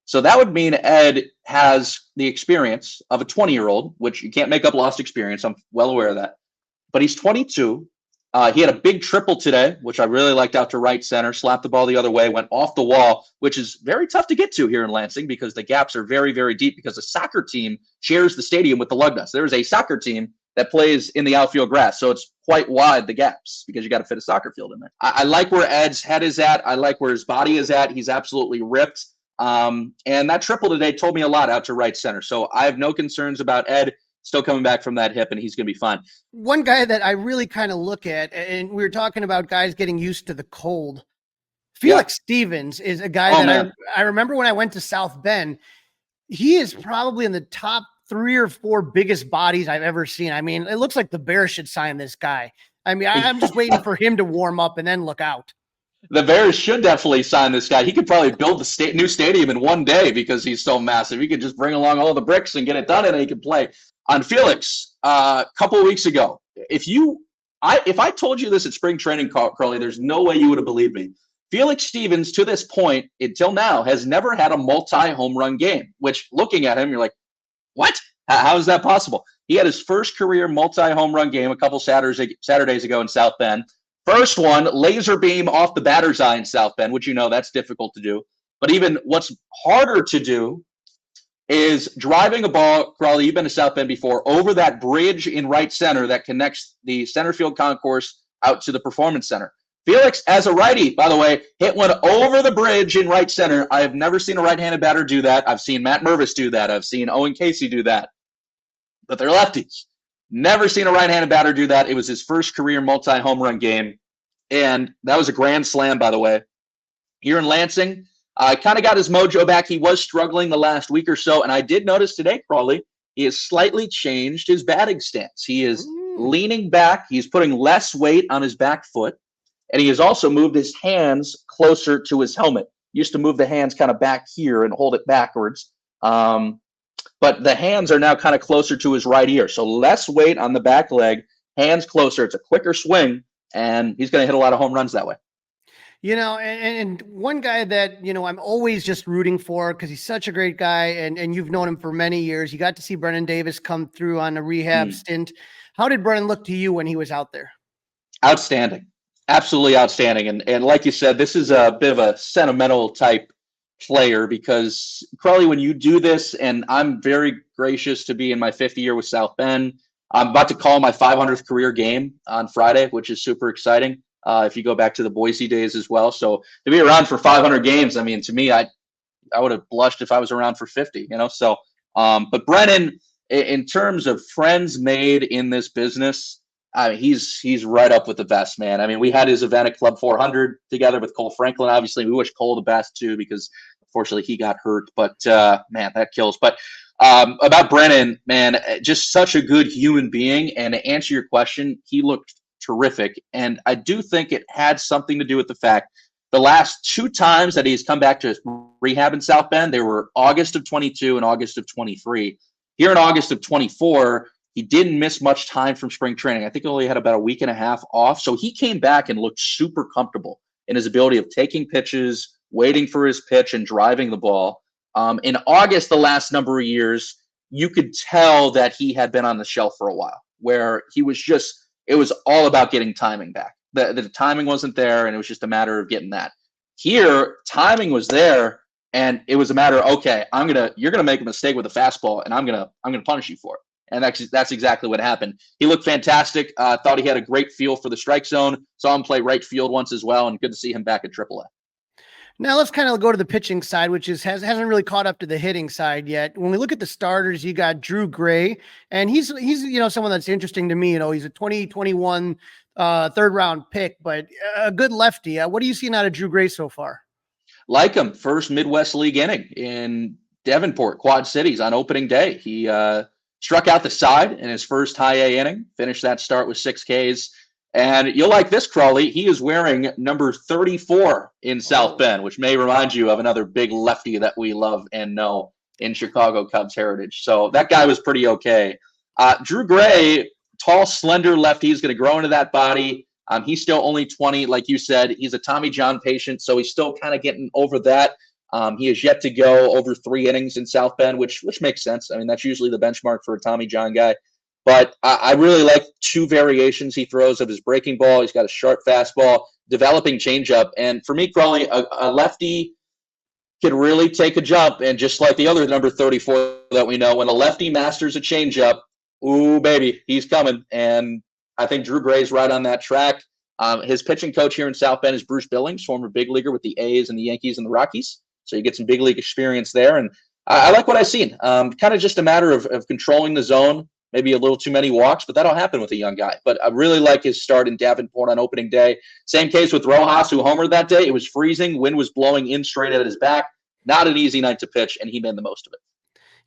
So that would mean Ed has the experience of a 20-year-old, which you can't make up lost experience. I'm well aware of that. But he's 22. He had a big triple today, which I really liked out to right center, slapped the ball the other way, went off the wall, which is very tough to get to here in Lansing because the gaps are very, very deep because the soccer team shares the stadium with the Lugnuts. There is a soccer team that plays in the outfield grass, so it's quite wide, the gaps, because you got to fit a soccer field in there. I like where Ed's head is at. I like where his body is at. He's absolutely ripped. And that triple today told me a lot out to right center. So I have no concerns about Ed. Still coming back from that hip, and he's going to be fine. One guy that I really kind of look at, and we were talking about guys getting used to the cold. Felix Stevens is a guy that I remember when I went to South Bend. He is probably in the top 3 or 4 biggest bodies I've ever seen. I mean, it looks like the Bears should sign this guy. I mean, I'm just waiting for him to warm up and then look out. The Bears should definitely sign this guy. He could probably build the new stadium in one day because he's so massive. He could just bring along all the bricks and get it done, and he could play. On Felix, a couple of weeks ago, if I told you this at spring training, Crawly, there's no way you would have believed me. Felix Stevens, to this point, until now, has never had a multi-home run game, which looking at him, you're like, what? How is that possible? He had his first career multi-home run game a couple Saturdays ago in South Bend. First one, laser beam off the batter's eye in South Bend, which that's difficult to do. But even what's harder to do is driving a ball, Crawly, you've been to South Bend before, over that bridge in right center that connects the center field concourse out to the performance center. Felix, as a righty, by the way, hit one over the bridge in right center. I have never seen a right-handed batter do that. I've seen Matt Mervis do that. I've seen Owen Casey do that. But they're lefties. Never seen a right-handed batter do that. It was his first career multi-home run game. And that was a grand slam, by the way. Here in Lansing, kind of got his mojo back. He was struggling the last week or so. And I did notice today, Crawly, he has slightly changed his batting stance. He is leaning back. He's putting less weight on his back foot. And he has also moved his hands closer to his helmet. Used to move the hands kind of back here and hold it backwards. But the hands are now kind of closer to his right ear. So less weight on the back leg, hands closer. It's a quicker swing, and he's going to hit a lot of home runs that way. And one guy that, I'm always just rooting for because he's such a great guy, and you've known him for many years. You got to see Brennan Davis come through on a rehab stint. How did Brennan look to you when he was out there? Outstanding. Absolutely outstanding. And like you said, this is a bit of a sentimental type player because, Crawly, when you do this, and I'm very gracious to be in my 5th year with South Bend. I'm about to call my 500th career game on Friday, which is super exciting. If you go back to the Boise days as well. So to be around for 500 games, I mean, to me, I would have blushed if I was around for 50, So, but Brennan, in terms of friends made in this business, I mean, he's right up with the best, man. I mean, we had his event at Club 400 together with Cole Franklin. Obviously, we wish Cole the best too because unfortunately he got hurt. But man, that kills. But about Brennan, man, just such a good human being. And to answer your question, he looked terrific. And I do think it had something to do with the fact the last 2 times that he's come back to rehab in South Bend, they were August of 22 and August of 23. Here in August of 24, he didn't miss much time from spring training. I think he only had about a week and a half off. So he came back and looked super comfortable in his ability of taking pitches, waiting for his pitch, and driving the ball. In August, the last number of years, you could tell that he had been on the shelf for a while, where he was it was all about getting timing back. The timing wasn't there, and it was just a matter of getting that. Here, timing was there, and it was a matter of, okay, you're gonna make a mistake with a fastball, and I'm gonna punish you for it. And that's exactly what happened. He looked fantastic. Thought he had a great feel for the strike zone. Saw him play right field once as well, and good to see him back at AAA. Now let's kind of go to the pitching side, which hasn't really caught up to the hitting side yet. When we look at the starters, you got Drew Gray, and he's someone that's interesting to me. He's a 2021 third round pick, but a good lefty. What are you seeing out of Drew Gray so far? Like him, first Midwest League inning in Davenport, Quad Cities on opening day. He struck out the side in his first high A inning, finished that start with 6 Ks. And you'll like this, Crawly. He is wearing number 34 in South Bend, which may remind you of another big lefty that we love and know in Chicago Cubs heritage. So that guy was pretty okay. Drew Gray, tall, slender lefty. He's going to grow into that body. He's still only 20. Like you said, he's a Tommy John patient, so he's still kind of getting over that. He has yet to go over 3 innings in South Bend, which makes sense. I mean, that's usually the benchmark for a Tommy John guy. But I really like two variations he throws of his breaking ball. He's got a sharp fastball, developing changeup. And for me, Crawly, a lefty can really take a jump. And just like the other number 34 that we know, when a lefty masters a changeup, ooh, baby, he's coming. And I think Drew Gray's right on that track. His pitching coach here in South Bend is Bruce Billings, former big leaguer with the A's and the Yankees and the Rockies. So you get some big league experience there. And I like what I've seen. Kind of just a matter of controlling the zone, maybe a little too many walks, but that'll happen with a young guy. But I really like his start in Davenport on opening day. Same case with Rojas, who homered that day. It was freezing. Wind was blowing in straight at his back. Not an easy night to pitch, and he made the most of it.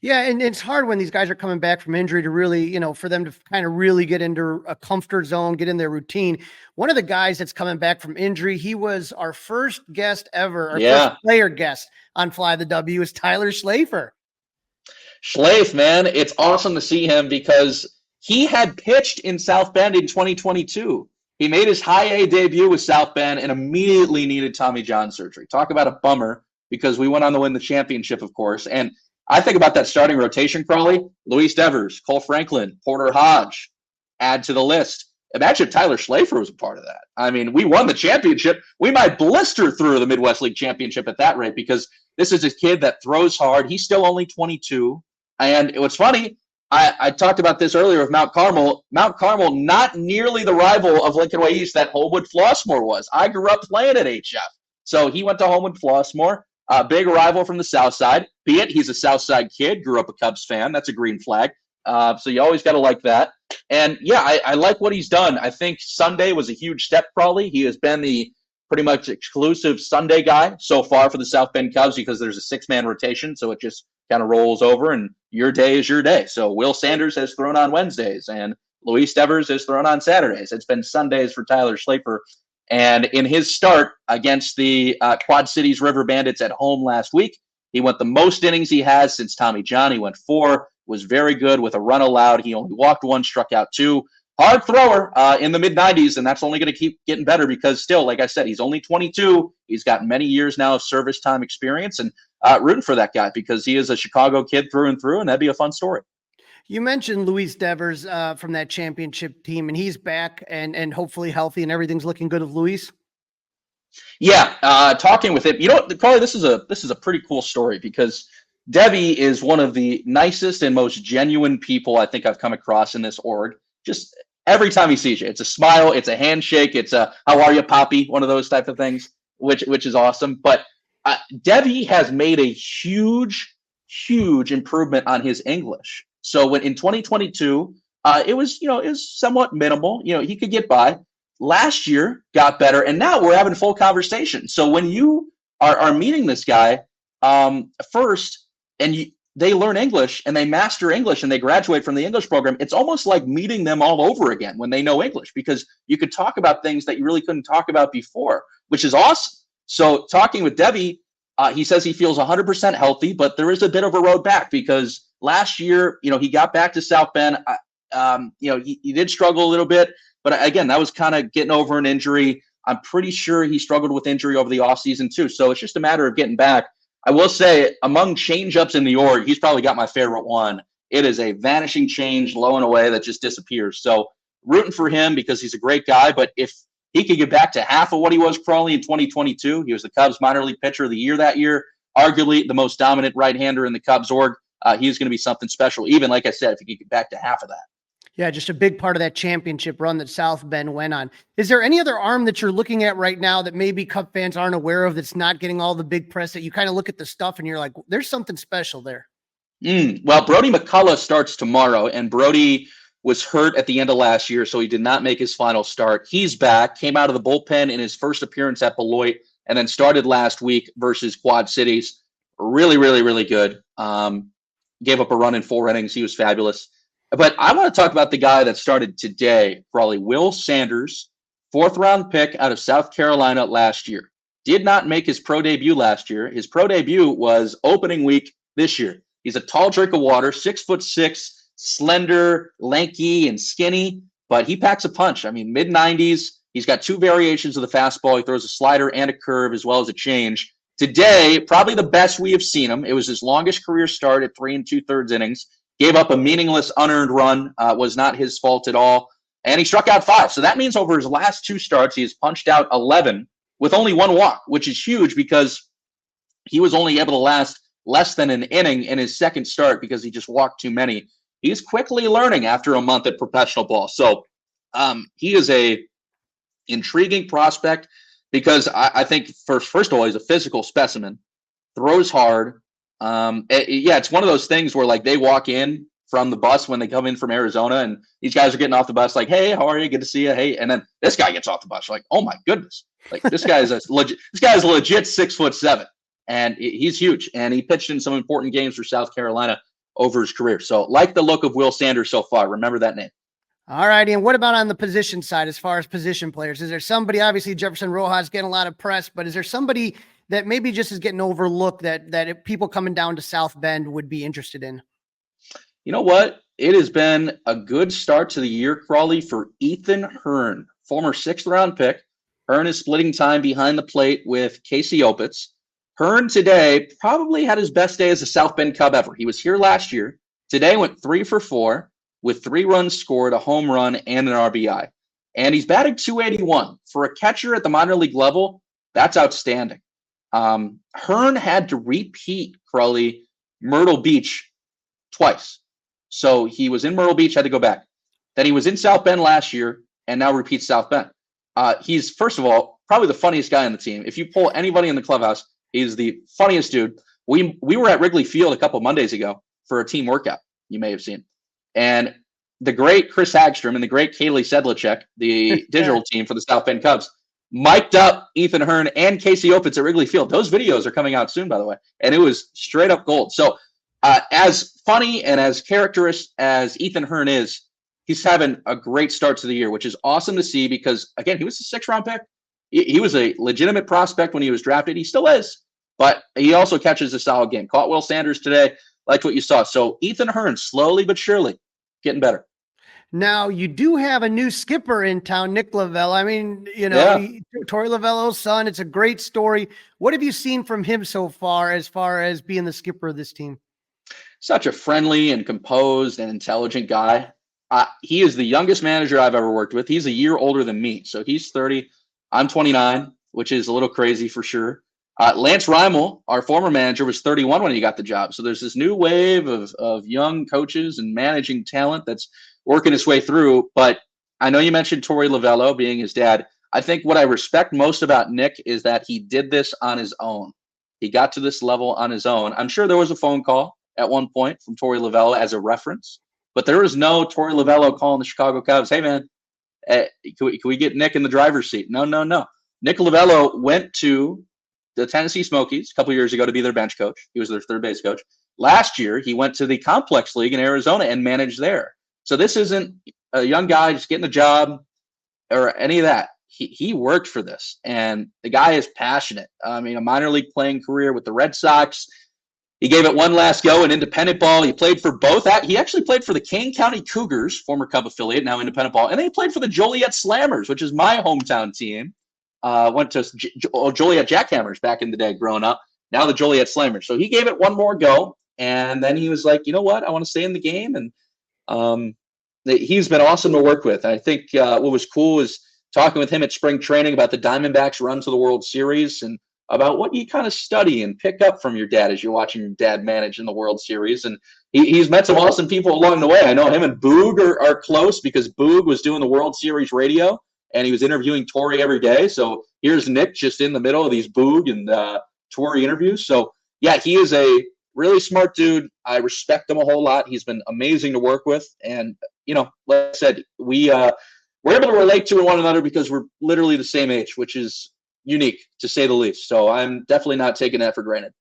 Yeah, and it's hard when these guys are coming back from injury to really, for them to kind of really get into a comfort zone, get in their routine. One of the guys that's coming back from injury, he was our first guest ever, our first player guest on Fly the W, is Tyler Schlafer. Schlafe, man, it's awesome to see him because he had pitched in South Bend in 2022. He made his high A debut with South Bend and immediately needed Tommy John surgery. Talk about a bummer because we went on to win the championship, of course. And I think about that starting rotation, Crawly. Luis Devers, Cole Franklin, Porter Hodge, add to the list. Imagine if Tyler Schlafer was a part of that. I mean, we won the championship. We might blister through the Midwest League Championship at that rate because this is a kid that throws hard. He's still only 22. And what's funny, I talked about this earlier with Mount Carmel. Mount Carmel, not nearly the rival of Lincoln Way East that Homewood Flossmoor was. I grew up playing at HF. So he went to Homewood Flossmoor. Big rival from the South Side. Be it, he's a South Side kid, grew up a Cubs fan. That's a green flag. So you always got to like that. And, yeah, I like what he's done. I think Sunday was a huge step, Crawly. He has been the pretty much exclusive Sunday guy so far for the South Bend Cubs because there's a six-man rotation, so it just kind of rolls over, and your day is your day. So Will Sanders has thrown on Wednesdays, and Luis Devers has thrown on Saturdays. It's been Sundays for Tyler Schlafer. And in his start against the Quad Cities River Bandits at home last week, he went the most innings he has since Tommy John. He went 4, was very good with a run allowed. He only walked 1, struck out 2. Hard thrower in the mid-90s, and that's only going to keep getting better because still, like I said, he's only 22. He's got many years now of service time experience, and rooting for that guy because he is a Chicago kid through and through, and that'd be a fun story. You mentioned Luis Devers from that championship team, and he's back and hopefully healthy, and everything's looking good with Luis. Yeah, talking with him, Crawly, this is a pretty cool story because Debbie is one of the nicest and most genuine people I think I've come across in this org. Just every time he sees you, it's a smile, it's a handshake, it's a "How are you, Poppy?" one of those type of things, which is awesome. But Debbie has made a huge improvement on his English. So when in 2022, it was somewhat minimal. He could get by. Last year got better, and now we're having full conversation. So when you are meeting this guy first, and they learn English and they master English and they graduate from the English program, it's almost like meeting them all over again when they know English because you could talk about things that you really couldn't talk about before, which is awesome. So talking with Debbie, he says he feels 100% healthy, but there is a bit of a road back because last year, he got back to South Bend. He did struggle a little bit, but again, that was kind of getting over an injury. I'm pretty sure he struggled with injury over the offseason too. So it's just a matter of getting back. I will say among change-ups in the org, he's probably got my favorite one. It is a vanishing change, low and away that just disappears. So rooting for him because he's a great guy. But if he could get back to half of what he was Crawly in 2022, he was the Cubs minor league pitcher of the year that year, arguably the most dominant right-hander in the Cubs org. He's going to be something special. Even like I said, if he could get back to half of that. Yeah, just a big part of that championship run that South Bend went on. Is there any other arm that you're looking at right now that maybe Cub fans aren't aware of that's not getting all the big press that you kind of look at the stuff and you're like, there's something special there? Well, Brody McCullough starts tomorrow, and Brody was hurt at the end of last year, so he did not make his final start. He's back, came out of the bullpen in his first appearance at Beloit, and then started last week versus Quad Cities. Really, really, really good. Gave up a run in 4 innings. He was fabulous. But I want to talk about the guy that started today, probably Will Sanders, 4th-round pick out of South Carolina last year. Did not make his pro debut last year. His pro debut was opening week this year. He's a tall drink of water, 6'6", slender, lanky, and skinny, but he packs a punch. I mean, mid-90s. He's got 2 variations of the fastball. He throws a slider and a curve as well as a change. Today, probably the best we have seen him. It was his longest career start at 3 2/3 innings. gave up a meaningless unearned run, was not his fault at all. And he struck out 5. So that means over his last 2 starts, he's punched out 11 with only 1 walk, which is huge because he was only able to last less than an inning in his second start because he just walked too many. He's quickly learning after a month at professional ball. So he is a intriguing prospect because I think first of all, he's a physical specimen, throws hard. It's one of those things where like they walk in from the bus when they come in from Arizona and these guys are getting off the bus like, hey, how are you? Good to see you. Hey. And then this guy gets off the bus. You're like, oh my goodness. Like this guy is legit 6'7", and he's huge. And he pitched in some important games for South Carolina over his career. So like the look of Will Sanders so far, remember that name. All right. And what about on the position side, as far as position players? Is there somebody, obviously Jefferson Rojas getting a lot of press, but is there somebody that maybe just is getting overlooked that if people coming down to South Bend would be interested in? You know what? It has been a good start to the year, Crawly, for Ethan Hearn, former 6th-round pick. Hearn is splitting time behind the plate with Casey Opitz. Hearn today probably had his best day as a South Bend Cub ever. He was here last year. Today went 3 for 4 with 3 runs scored, a home run, and an RBI. And he's batting .281. For a catcher at the minor league level, that's outstanding. Hearn had to repeat, Crawly, Myrtle Beach twice. So he was in Myrtle Beach, had to go back. Then he was in South Bend last year, and now repeats South Bend. He's, first of all, probably the funniest guy on the team. If you pull anybody in the clubhouse, he's the funniest dude. We were at Wrigley Field a couple Mondays ago for a team workout, you may have seen. And the great Chris Hagstrom and the great Kaylee Sedlacek, the digital team for the South Bend Cubs, mic'd up Ethan Hearn and Casey Opitz at Wrigley Field. Those videos are coming out soon, by the way. And it was straight up gold. So as funny and as characteristic as Ethan Hearn is, he's having a great start to the year, which is awesome to see because, again, he was a 6th-round pick. He was a legitimate prospect when he was drafted. He still is, but he also catches a solid game. Caught Will Sanders today, liked what you saw. So Ethan Hearn, slowly but surely, getting better. Now, you do have a new skipper in town, Nick Lovullo. I mean, Torey Lovullo's son. It's a great story. What have you seen from him so far as being the skipper of this team? Such a friendly and composed and intelligent guy. He is the youngest manager I've ever worked with. He's a year older than me. So he's 30. I'm 29, which is a little crazy for sure. Lance Reimel, our former manager, was 31 when he got the job. So there's this new wave of young coaches and managing talent that's working its way through. But I know you mentioned Torey Lovullo being his dad. I think what I respect most about Nick is that he did this on his own. He got to this level on his own. I'm sure there was a phone call at one point from Torey Lovullo as a reference, but there was no Torey Lovullo calling the Chicago Cubs, hey man, can we get Nick in the driver's seat? No. Nick Lovullo went to the Tennessee Smokies a couple years ago to be their bench coach. He was their third base coach. Last year, he went to the Complex League in Arizona and managed there. So this isn't a young guy just getting a job or any of that. He worked for this, and the guy is passionate. I mean, a minor league playing career with the Red Sox. He gave it one last go in independent ball. He played for both. He actually played for the Kane County Cougars, former Cub affiliate, now independent ball. And then he played for the Joliet Slammers, which is my hometown team. Went to Joliet Jackhammers back in the day growing up. Now the Joliet Slammers. So he gave it one more go. And then he was like, you know what? I want to stay in the game. And he's been awesome to work with. And I think what was cool is talking with him at spring training about the Diamondbacks' run to the World Series and about what you kind of study and pick up from your dad as you're watching your dad manage in the World Series. And he's met some awesome people along the way. I know him and Boog are close because Boog was doing the World Series radio and he was interviewing Torey every day. So here's Nick just in the middle of these Boog and Torey interviews. So yeah, he is a really smart dude. I respect him a whole lot. He's been amazing to work with. And, like I said, we're able to relate to one another because we're literally the same age, which is unique to say the least. So I'm definitely not taking that for granted.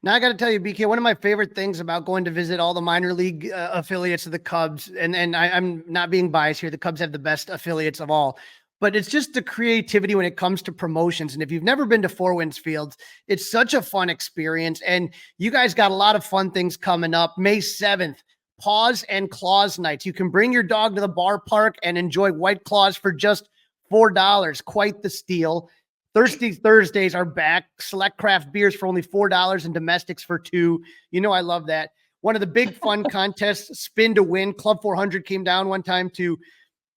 Now I got to tell you, BK, one of my favorite things about going to visit all the minor league affiliates of the Cubs, and I'm not being biased here, the Cubs have the best affiliates of all, but it's just the creativity when it comes to promotions. And if you've never been to Four Winds Fields, it's such a fun experience. And you guys got a lot of fun things coming up. May 7th, Paws and Claws nights. You can bring your dog to the bar park and enjoy White Claws for just $4. Quite the steal. Thirsty Thursdays are back. Select craft beers for only $4 and domestics for $2. I love that. one of the big fun contests, spin to win. Club 400 came down one time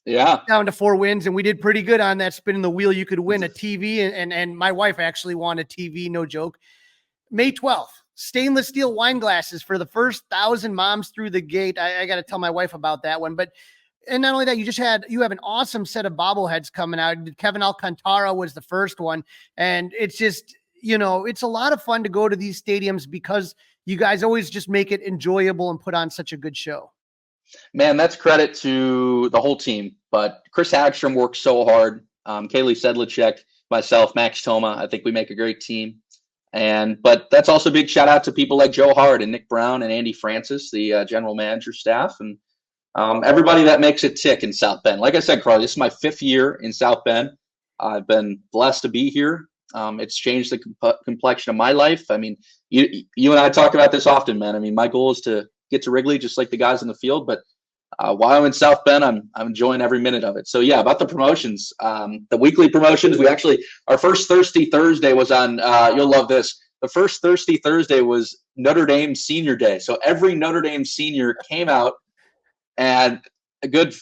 down to 4 wins, and we did pretty good on that spinning the wheel. You could win a TV, and my wife actually won a TV, no joke. May 12th, stainless steel wine glasses for the first 1,000 moms through the gate. I got to tell my wife about that one. And not only that, you have an awesome set of bobbleheads coming out. Kevin Alcantara was the first one. And it's just, it's a lot of fun to go to these stadiums because you guys always just make it enjoyable and put on such a good show. Man, that's credit to the whole team. But Chris Hagstrom works so hard. Kaylee Sedlicek, myself, Max Toma, I think we make a great team. But that's also a big shout out to people like Joe Hart and Nick Brown and Andy Francis, the general manager staff, and everybody that makes it tick in South Bend. Like I said, Crawly, this is my 5th year in South Bend. I've been blessed to be here. It's changed the complexion of my life. I mean, you and I talk about this often, man. I mean, my goal is to get to Wrigley just like the guys in the field. But while I'm in South Bend, I'm enjoying every minute of it. So, yeah, about the promotions, the weekly promotions, our first Thirsty Thursday was on, you'll love this. The first Thirsty Thursday was Notre Dame Senior Day. So every Notre Dame senior came out, and a good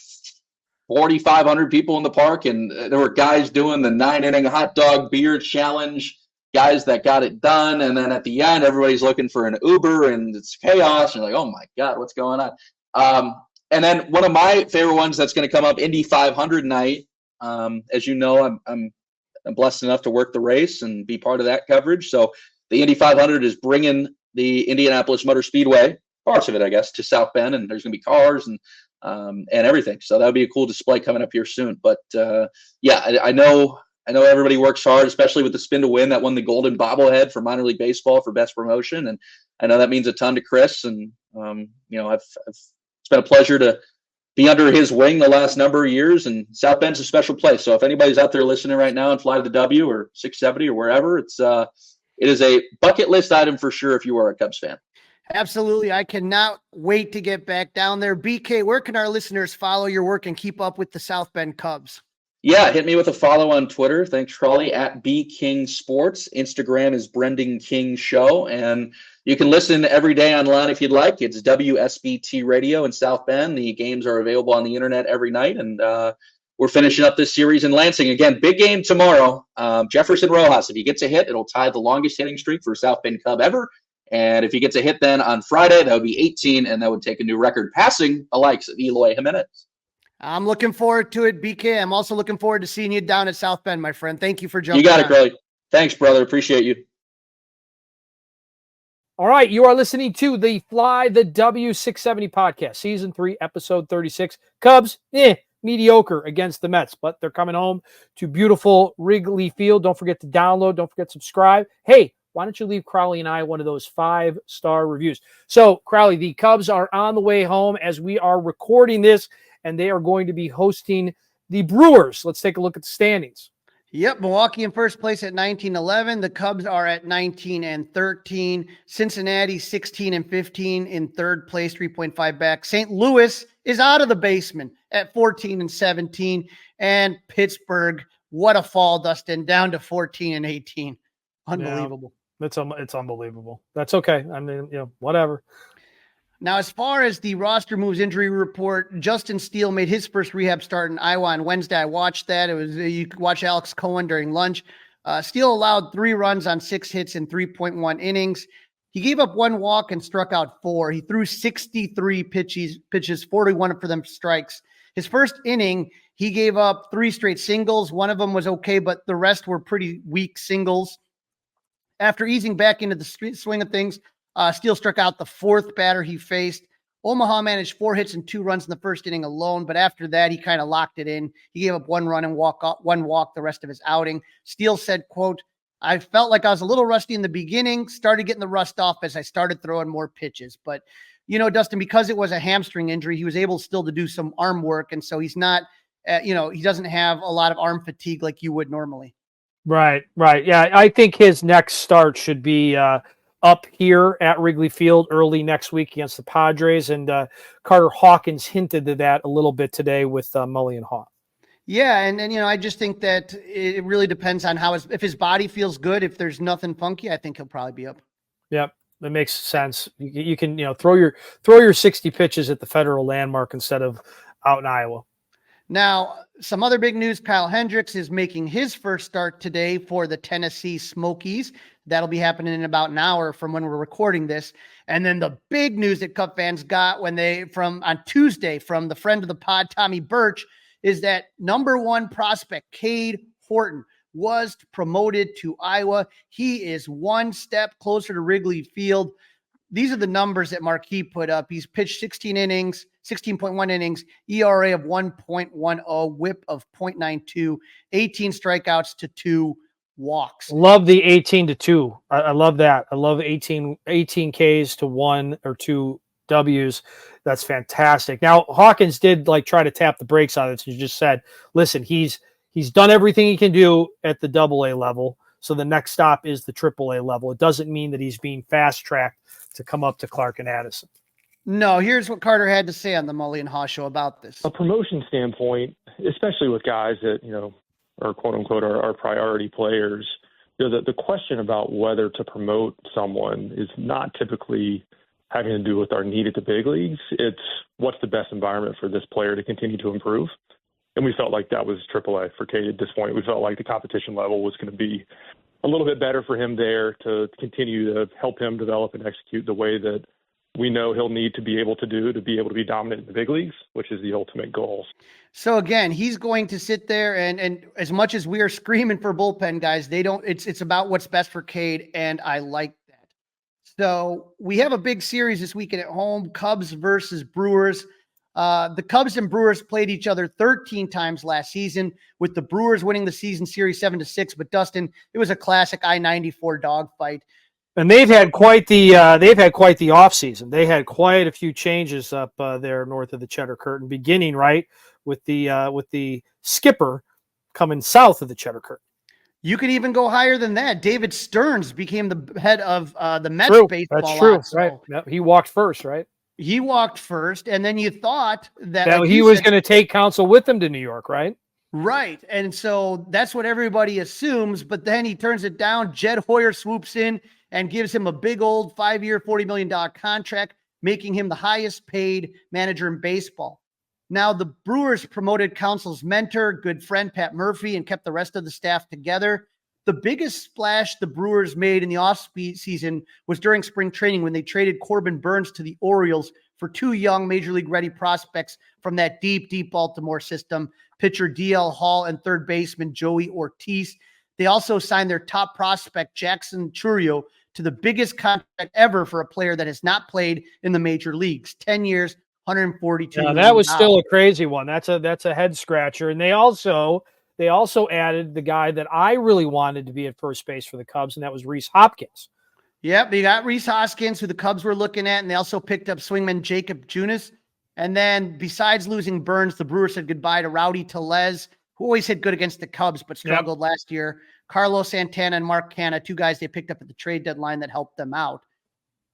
4,500 people in the park, and there were guys doing the 9-inning hot dog beer challenge, guys that got it done, and then at the end, everybody's looking for an Uber, and it's chaos, and you're like, oh my God, what's going on? And then one of my favorite ones that's going to come up, Indy 500 night. As you know, I'm blessed enough to work the race and be part of that coverage. So the Indy 500 is bringing the Indianapolis Motor Speedway, parts of it, I guess, to South Bend, and there's going to be cars and everything. So that'll be a cool display coming up here soon. But I know everybody works hard, especially with the spin to win that won the Golden Bobblehead for minor league baseball for best promotion, and I know that means a ton to Chris. And it's been a pleasure to be under his wing the last number of years. And South Bend's a special place. So if anybody's out there listening right now and Fly to the W or 670 or wherever, it is a bucket list item for sure if you are a Cubs fan. Absolutely. I cannot wait to get back down there. BK, where can our listeners follow your work and keep up with the South Bend Cubs? Yeah, hit me with a follow on Twitter. Thanks, Crawly, at BKingSports. Instagram is Brendan King Show. And you can listen every day online if you'd like. It's WSBT Radio in South Bend. The games are available on the internet every night. And we're finishing up this series in Lansing. Again, big game tomorrow. Jefferson Rojas, if he gets a hit, it'll tie the longest hitting streak for a South Bend Cub ever. And if he gets a hit then on Friday, that would be 18, and that would take a new record, passing the likes of Eloy Jimenez. I'm looking forward to it, BK. I'm also looking forward to seeing you down at South Bend, my friend. Thank you for jumping on. You got it, Crawly. Thanks, brother. Appreciate you. All right, you are listening to the Fly the W670 podcast, Season 3, Episode 36. Cubs, mediocre against the Mets, but they're coming home to beautiful Wrigley Field. Don't forget to download. Don't forget to subscribe. Hey, why don't you leave Crawly and I one of those 5-star reviews? So, Crawly, the Cubs are on the way home as we are recording this, and they are going to be hosting the Brewers. Let's take a look at the standings. Yep, Milwaukee in first place at 19-11. The Cubs are at 19-13. Cincinnati 16-15 in third place, 3.5 back. St. Louis is out of the basement at 14-17. And Pittsburgh, what a fall, Dustin, down to 14-18. Unbelievable. Yeah, it's unbelievable. That's okay. I mean, whatever. Now, as far as the roster moves injury report, Justin Steele made his first rehab start in Iowa on Wednesday. I watched that. You could watch Alex Cohen during lunch. Steele allowed 3 runs on 6 hits in 3.1 innings. He gave up 1 walk and struck out 4. He threw 63 pitches, 41 for them strikes. His first inning, he gave up 3 straight singles. One of them was okay, but the rest were pretty weak singles. After easing back into the swing of things, Steele struck out the 4th batter he faced. Omaha managed 4 hits and 2 runs in the first inning alone, but after that, he kind of locked it in. He gave up 1 run and 1 walk the rest of his outing. Steele said, quote, "I felt like I was a little rusty in the beginning, started getting the rust off as I started throwing more pitches." But, Dustin, because it was a hamstring injury, he was able still to do some arm work, and so he's not, he doesn't have a lot of arm fatigue like you would normally. Right. Yeah, I think his next start should be up here at Wrigley Field early next week against the Padres. And Carter Hawkins hinted to that a little bit today with Mully and Haw. Yeah, and I just think that it really depends on if his body feels good. If there's nothing funky, I think he'll probably be up. Yep. It makes sense. You can, throw your 60 pitches at the Federal Landmark instead of out in Iowa. Now, some other big news. Kyle Hendricks is making his first start today for the Tennessee Smokies. That'll be happening in about an hour from when we're recording this. And then the big news that Cub fans got on Tuesday from the friend of the pod, Tommy Birch, is that number one prospect, Cade Horton, was promoted to Iowa. He is one step closer to Wrigley Field. These are the numbers that Marquis put up. He's pitched 16.1 innings, ERA of 1.10, whip of 0.92, 18 strikeouts to 2 walks. Love the 18-2. I love that. I love 18 Ks to 1 or 2 Ws. That's fantastic. Now, Hawkins did try to tap the brakes on it. So you just said, listen, he's done everything he can do at the AA level. So the next stop is the AAA level. It doesn't mean that he's being fast-tracked to come up to Clark and Addison. No, here's what Carter had to say on the Mully and Haw show about this. A promotion standpoint, especially with guys that, are quote unquote our priority players, the question about whether to promote someone is not typically having to do with our need at the big leagues. It's what's the best environment for this player to continue to improve. And we felt like that was AAA for Cade at this point. We felt like the competition level was going to be a little bit better for him there to continue to help him develop and execute the way that we know he'll need to be able to do to be able to be dominant in the big leagues, which is the ultimate goal. So again, he's going to sit there and as much as we are screaming for bullpen guys, it's about what's best for Cade. And I like that. So we have a big series this weekend at home, Cubs versus Brewers. The Cubs and Brewers played each other 13 times last season, with the Brewers winning the season series 7-6. But Dustin, it was a classic I-94 dogfight. And they've had quite the offseason. They had quite a few changes up there north of the Cheddar Curtain, beginning right with the skipper coming south of the Cheddar Curtain. You could even go higher than that. David Stearns became the head of the Mets baseball. That's true, lot, right? Yep. He walked first, right? He walked first, and then you thought that he was going to take counsel with him to New York, right? Right, and so that's what everybody assumes, but then he turns it down. Jed Hoyer swoops in and gives him a big old 5-year, $40 million contract, making him the highest paid manager in baseball. Now, the Brewers promoted Council's mentor, good friend, Pat Murphy, and kept the rest of the staff together. The biggest splash the Brewers made in the off-season was during spring training when they traded Corbin Burns to the Orioles for 2 young Major League ready prospects from that deep, deep Baltimore system, pitcher D.L. Hall and third baseman Joey Ortiz. They also signed their top prospect, Jackson Churio, to the biggest contract ever for a player that has not played in the major leagues, 10 years, $142 million. That was still a crazy one. That's a head scratcher. And they also added the guy that I really wanted to be at first base for the Cubs, and that was Rhys Hopkins. Yep, they got Rhys Hoskins, who the Cubs were looking at, and they also picked up swingman Jacob Junis. And then besides losing Burns, the Brewers said goodbye to Rowdy Tellez, who always hit good against the Cubs but struggled last year. Carlos Santana and Mark Canha, 2 guys they picked up at the trade deadline that helped them out.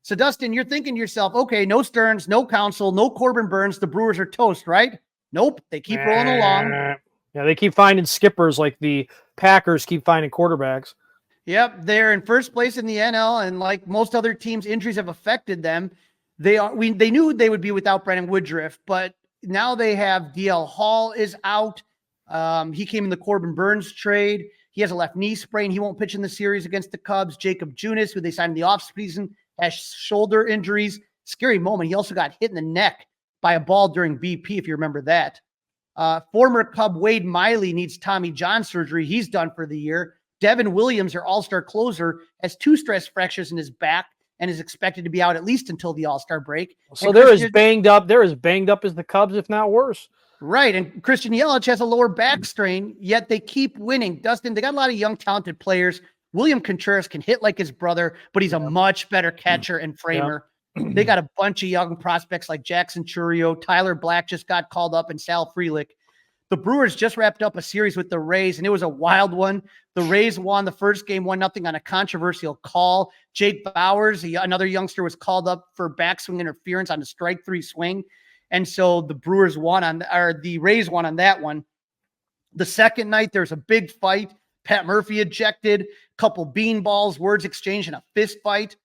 So, Dustin, you're thinking to yourself, okay, no Stearns, no Counsell, no Corbin Burns. The Brewers are toast, right? Nope, they keep rolling along. Yeah, they keep finding skippers like the Packers keep finding quarterbacks. Yep, they're in first place in the NL, and like most other teams, injuries have affected them. They knew they would be without Brandon Woodruff, but now they have DL Hall is out. He came in the Corbin Burns trade. He has a left knee sprain. He won't pitch in the series against the Cubs. Jacob Junis, who they signed in the offseason, has shoulder injuries. Scary moment. He also got hit in the neck by a ball during BP, if you remember that. Former Cub Wade Miley needs Tommy John surgery. He's done for the year. Devin Williams, their all-star closer, has 2 stress fractures in his back and is expected to be out at least until the all-star break. So they're as banged up as the Cubs, if not worse. Right, and Christian Yelich has a lower back strain, yet they keep winning. Dustin, they got a lot of young, talented players. William Contreras can hit like his brother, but he's a much better catcher and framer. They got a bunch of young prospects like Jackson Churio, Tyler Black just got called up, and Sal Frelick. The Brewers just wrapped up a series with the Rays, and it was a wild one. The Rays won the first game 1-0 on a controversial call. Jake Bowers, another youngster, was called up for backswing interference on a strike 3 swing. And so the Rays won on that one. The second night, there's a big fight. Pat Murphy ejected, couple beanballs, words exchanged, and a fist fight.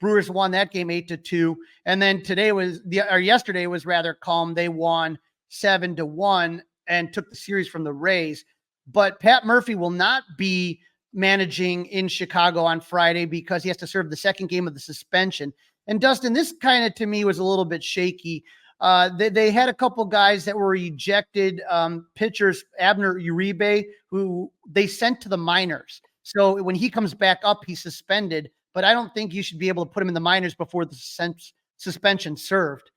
Brewers won that game 8-2. And then yesterday was rather calm. They won 7-1 and took the series from the Rays. But Pat Murphy will not be managing in Chicago on Friday because he has to serve the second game of the suspension. And Dustin, this kind of to me was a little bit shaky. They had a couple guys that were ejected, pitchers, Abner Uribe, who they sent to the minors. So when he comes back up, he's suspended. But I don't think you should be able to put him in the minors before the suspension served.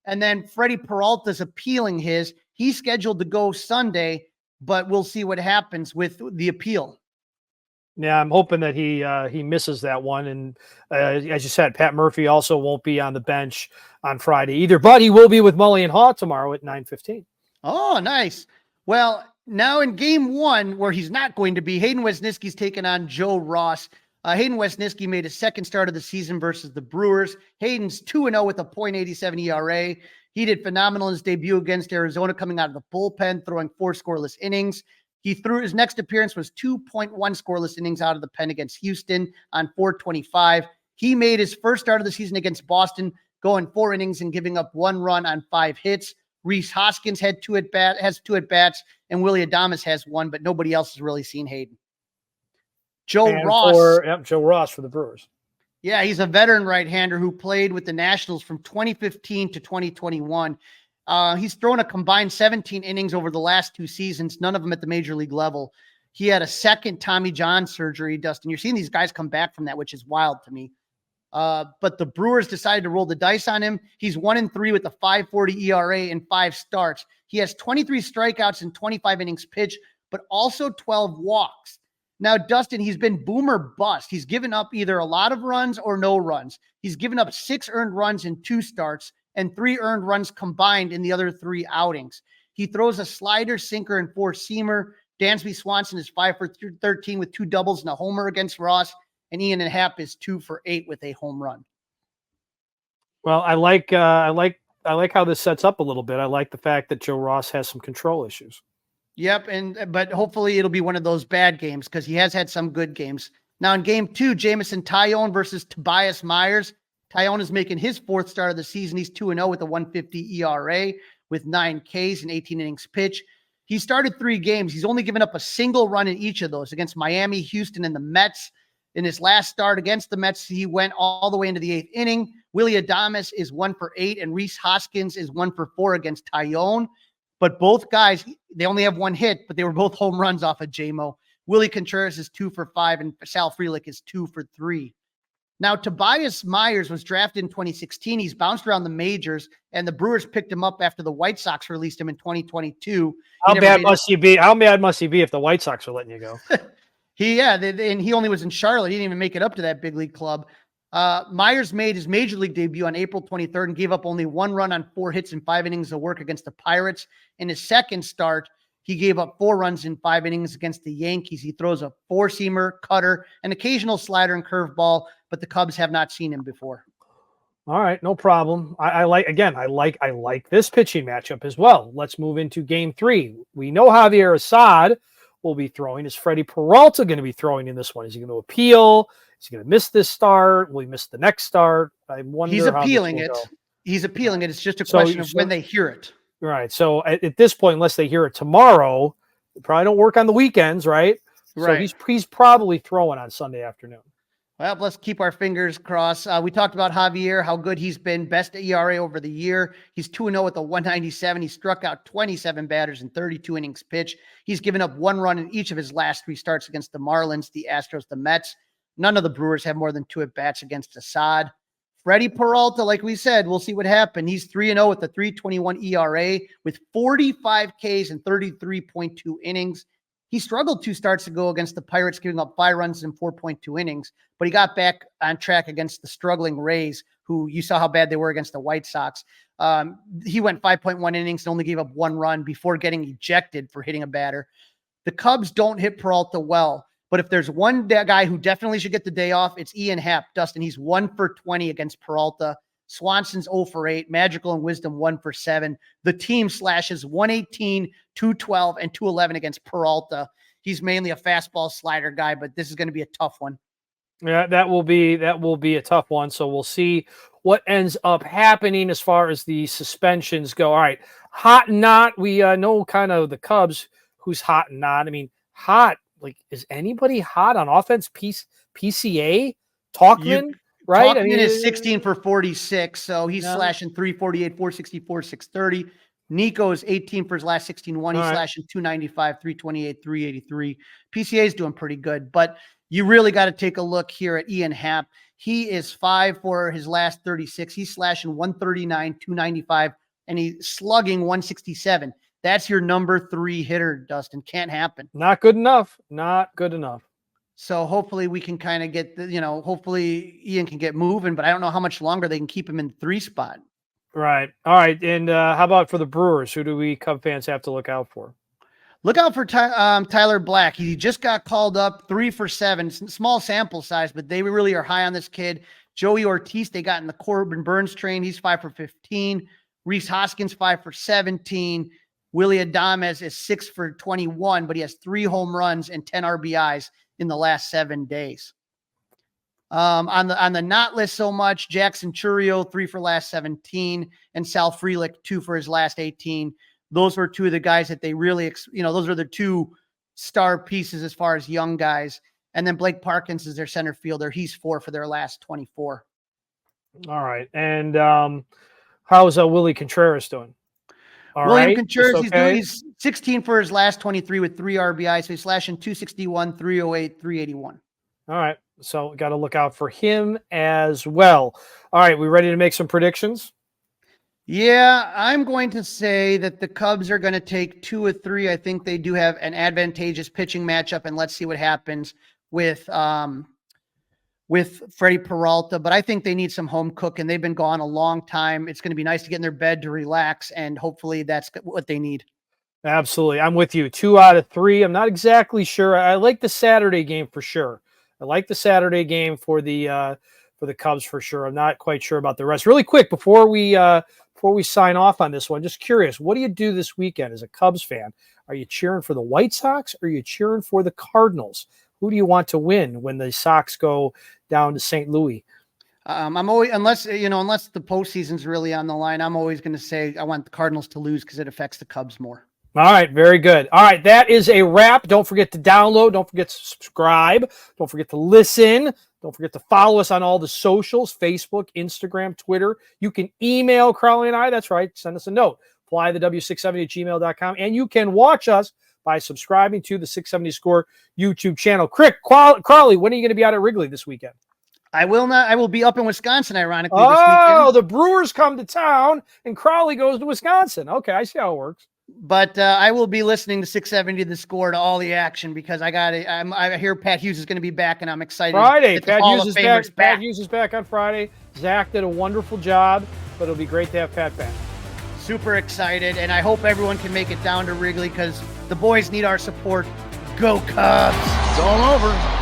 And then Freddie Peralta's appealing his. He's scheduled to go Sunday, but we'll see what happens with the appeal. Yeah, I'm hoping that he misses that one. And as you said, Pat Murphy also won't be on the bench on Friday either, but he will be with Mully and Haw tomorrow at 9:15. Oh, nice. Well, now in game one, where he's not going to be, Hayden Wesniewski's taking on Joe Ross. Hayden Wesniewski made his second start of the season versus the Brewers. Hayden's 2-0 with a .87 ERA. He did phenomenal in his debut against Arizona, coming out of the bullpen, throwing 4 scoreless innings. His next appearance was 2.1 scoreless innings out of the pen against Houston on 4/25. He made his first start of the season against Boston, going 4 innings and giving up 1 run on 5 hits. Rhys Hoskins has 2 at-bats, and Willie Adames has 1, but nobody else has really seen Hayden. Joe Ross for the Brewers. Yeah, he's a veteran right-hander who played with the Nationals from 2015 to 2021. He's thrown a combined 17 innings over the last 2 seasons, none of them at the major league level. He had a second Tommy John surgery, Dustin. You're seeing these guys come back from that, which is wild to me. But the Brewers decided to roll the dice on him. He's 1-3 with a 5.40 ERA in 5 starts. He has 23 strikeouts and 25 innings pitched, but also 12 walks. Now, Dustin, he's been boomer bust. He's given up either a lot of runs or no runs. He's given up 6 earned runs in 2 starts and 3 earned runs combined in the other 3 outings. He throws a slider, sinker, and 4-seamer. Dansby Swanson is 5 for 13 with 2 doubles and a homer against Ross. And Ian Happ is 2 for 8 with a home run. Well, I like how this sets up a little bit. I like the fact that Joe Ross has some control issues. Yep, but hopefully it'll be one of those bad games because he has had some good games. Now in game 2, Jameson Taillon versus Tobias Myers. Taillon is making his 4th start of the season. He's 2-0 with a 1.50 ERA with 9 Ks and 18 innings pitch. He started 3 games. He's only given up a single run in each of those against Miami, Houston, and the Mets. In his last start against the Mets, he went all the way into the 8th inning. Willie Adames is 1 for 8, and Rhys Hoskins is 1 for 4 against Taillon. But both guys, they only have 1 hit, but they were both home runs off of JMO. Willie Contreras is 2 for 5, and Sal Frelick is 2 for 3. Now, Tobias Myers was drafted in 2016. He's bounced around the majors, and the Brewers picked him up after the White Sox released him in 2022. How bad must he be if the White Sox are letting you go? And he only was in Charlotte. He didn't even make it up to that big league club. Myers made his major league debut on April 23rd and gave up only 1 run on 4 hits and 5 innings of work against the Pirates. In his second start, he gave up 4 runs in 5 innings against the Yankees. He throws a 4-seamer, cutter, an occasional slider and curveball, but the Cubs have not seen him before. All right, no problem. I like this pitching matchup as well. Let's move into game 3. We know Javier Assad will be throwing. Is Freddie Peralta going to be throwing in this one? Is he going to appeal? Is he going to miss this start? Will he miss the next start? I wonder. He's appealing it. He's appealing it. It's just a question of when they hear it. Right. So at this point, unless they hear it tomorrow, they probably don't work on the weekends, right? Right. So he's probably throwing on Sunday afternoon. Well, let's keep our fingers crossed. We talked about Javier, how good he's been, best ERA over the year. He's 2-0 with a 197. He struck out 27 batters in 32 innings pitched. He's given up 1 run in each of his last 3 starts against the Marlins, the Astros, the Mets. None of the Brewers have more than 2 at-bats against Assad. Freddie Peralta, like we said, we'll see what happens. He's 3-0 with a 3.21 ERA with 45 Ks and 33.2 innings. He struggled 2 starts ago against the Pirates, giving up 5 runs in 4.2 innings, but he got back on track against the struggling Rays, who you saw how bad they were against the White Sox. He went 5.1 innings and only gave up 1 run before getting ejected for hitting a batter. The Cubs don't hit Peralta well, but if there's one guy who definitely should get the day off, it's Ian Happ. Dustin, he's 1 for 20 against Peralta. Swanson's 0 for 8. Magical and Wisdom 1 for 7. The team slashes 118, 212, and 211 against Peralta. He's mainly a fastball slider guy, but this is going to be a tough one. Yeah, that will be a tough one. So we'll see what ends up happening as far as the suspensions go. All right, hot and not. We know kind of the Cubs who's hot and not. I mean, hot. Like, is anybody hot on offense? PCA Talkman, right? Talkman is 16 for 46, so he's slashing 348, 464, 630. Nico is 18 for his last 16. He's slashing 295, 328, 383. PCA is doing pretty good, but you really got to take a look here at Ian Happ. He is 5 for his last 36. He's slashing 139, 295, and he's slugging 167. That's your number 3 hitter, Dustin. Can't happen. Not good enough. Not good enough. So hopefully we can kind of get hopefully Ian can get moving, but I don't know how much longer they can keep him in the 3 spot. Right. All right. And how about for the Brewers? Who do we Cub fans have to look out for? Look out for Tyler Black. He just got called up, 3 for 7. Small sample size, but they really are high on this kid. Joey Ortiz, they got in the Corbin Burns train. He's 5 for 15. Reese Hoskins, 5 for 17. Willie Adames is 6 for 21, but he has 3 home runs and 10 RBIs in the last 7 days. On the not list so much, Jackson Churio, 3 for last 17, and Sal Frelick, 2 for his last 18. Those were 2 of the guys that they really, those are the 2 star pieces as far as young guys. And then Blake Parkins is their center fielder. He's 4 for their last 24. All right. And how's Willie Contreras doing? William Contreras, he's 16 for his last 23 with 3 RBIs. So he's slashing 261, 308, 381. All right. So got to look out for him as well. All right. We ready to make some predictions? Yeah, I'm going to say that the Cubs are going to take 2 or 3. I think they do have an advantageous pitching matchup, and let's see what happens with Freddie Peralta. But I think they need some home cooking. They've been gone a long time. It's going to be nice to get in their bed to relax, and hopefully that's what they need. Absolutely. I'm with you. 2 out of 3. I'm not exactly sure. I like the Saturday game for sure. I like the Saturday game for the Cubs for sure. I'm not quite sure about the rest. Really quick, before we sign off on this one, just curious, what do you do this weekend as a Cubs fan? Are you cheering for the White Sox or are you cheering for the Cardinals? Who do you want to win when the Sox go down to St. Louis? I'm always, unless the postseason's really on the line, I'm always going to say I want the Cardinals to lose because it affects the Cubs more. All right, very good. All right, that is a wrap. Don't forget to download. Don't forget to subscribe. Don't forget to listen. Don't forget to follow us on all the socials, Facebook, Instagram, Twitter. You can email Crawly and I. That's right. Send us a note. flythew670@gmail.com. And you can watch us by subscribing to the 670 Score YouTube channel. Crawly, when are you going to be out at Wrigley this weekend? I will not. I will be up in Wisconsin, ironically, this weekend. Oh, the Brewers come to town and Crawly goes to Wisconsin. Okay, I see how it works. But I will be listening to 670 The Score to all the action because I hear Pat Hughes is going to be back, and I'm excited. Friday, Pat Hughes is back. Pat Hughes is back on Friday. Zach did a wonderful job, but it'll be great to have Pat back. Super excited, and I hope everyone can make it down to Wrigley because the boys need our support. Go Cubs! It's all over.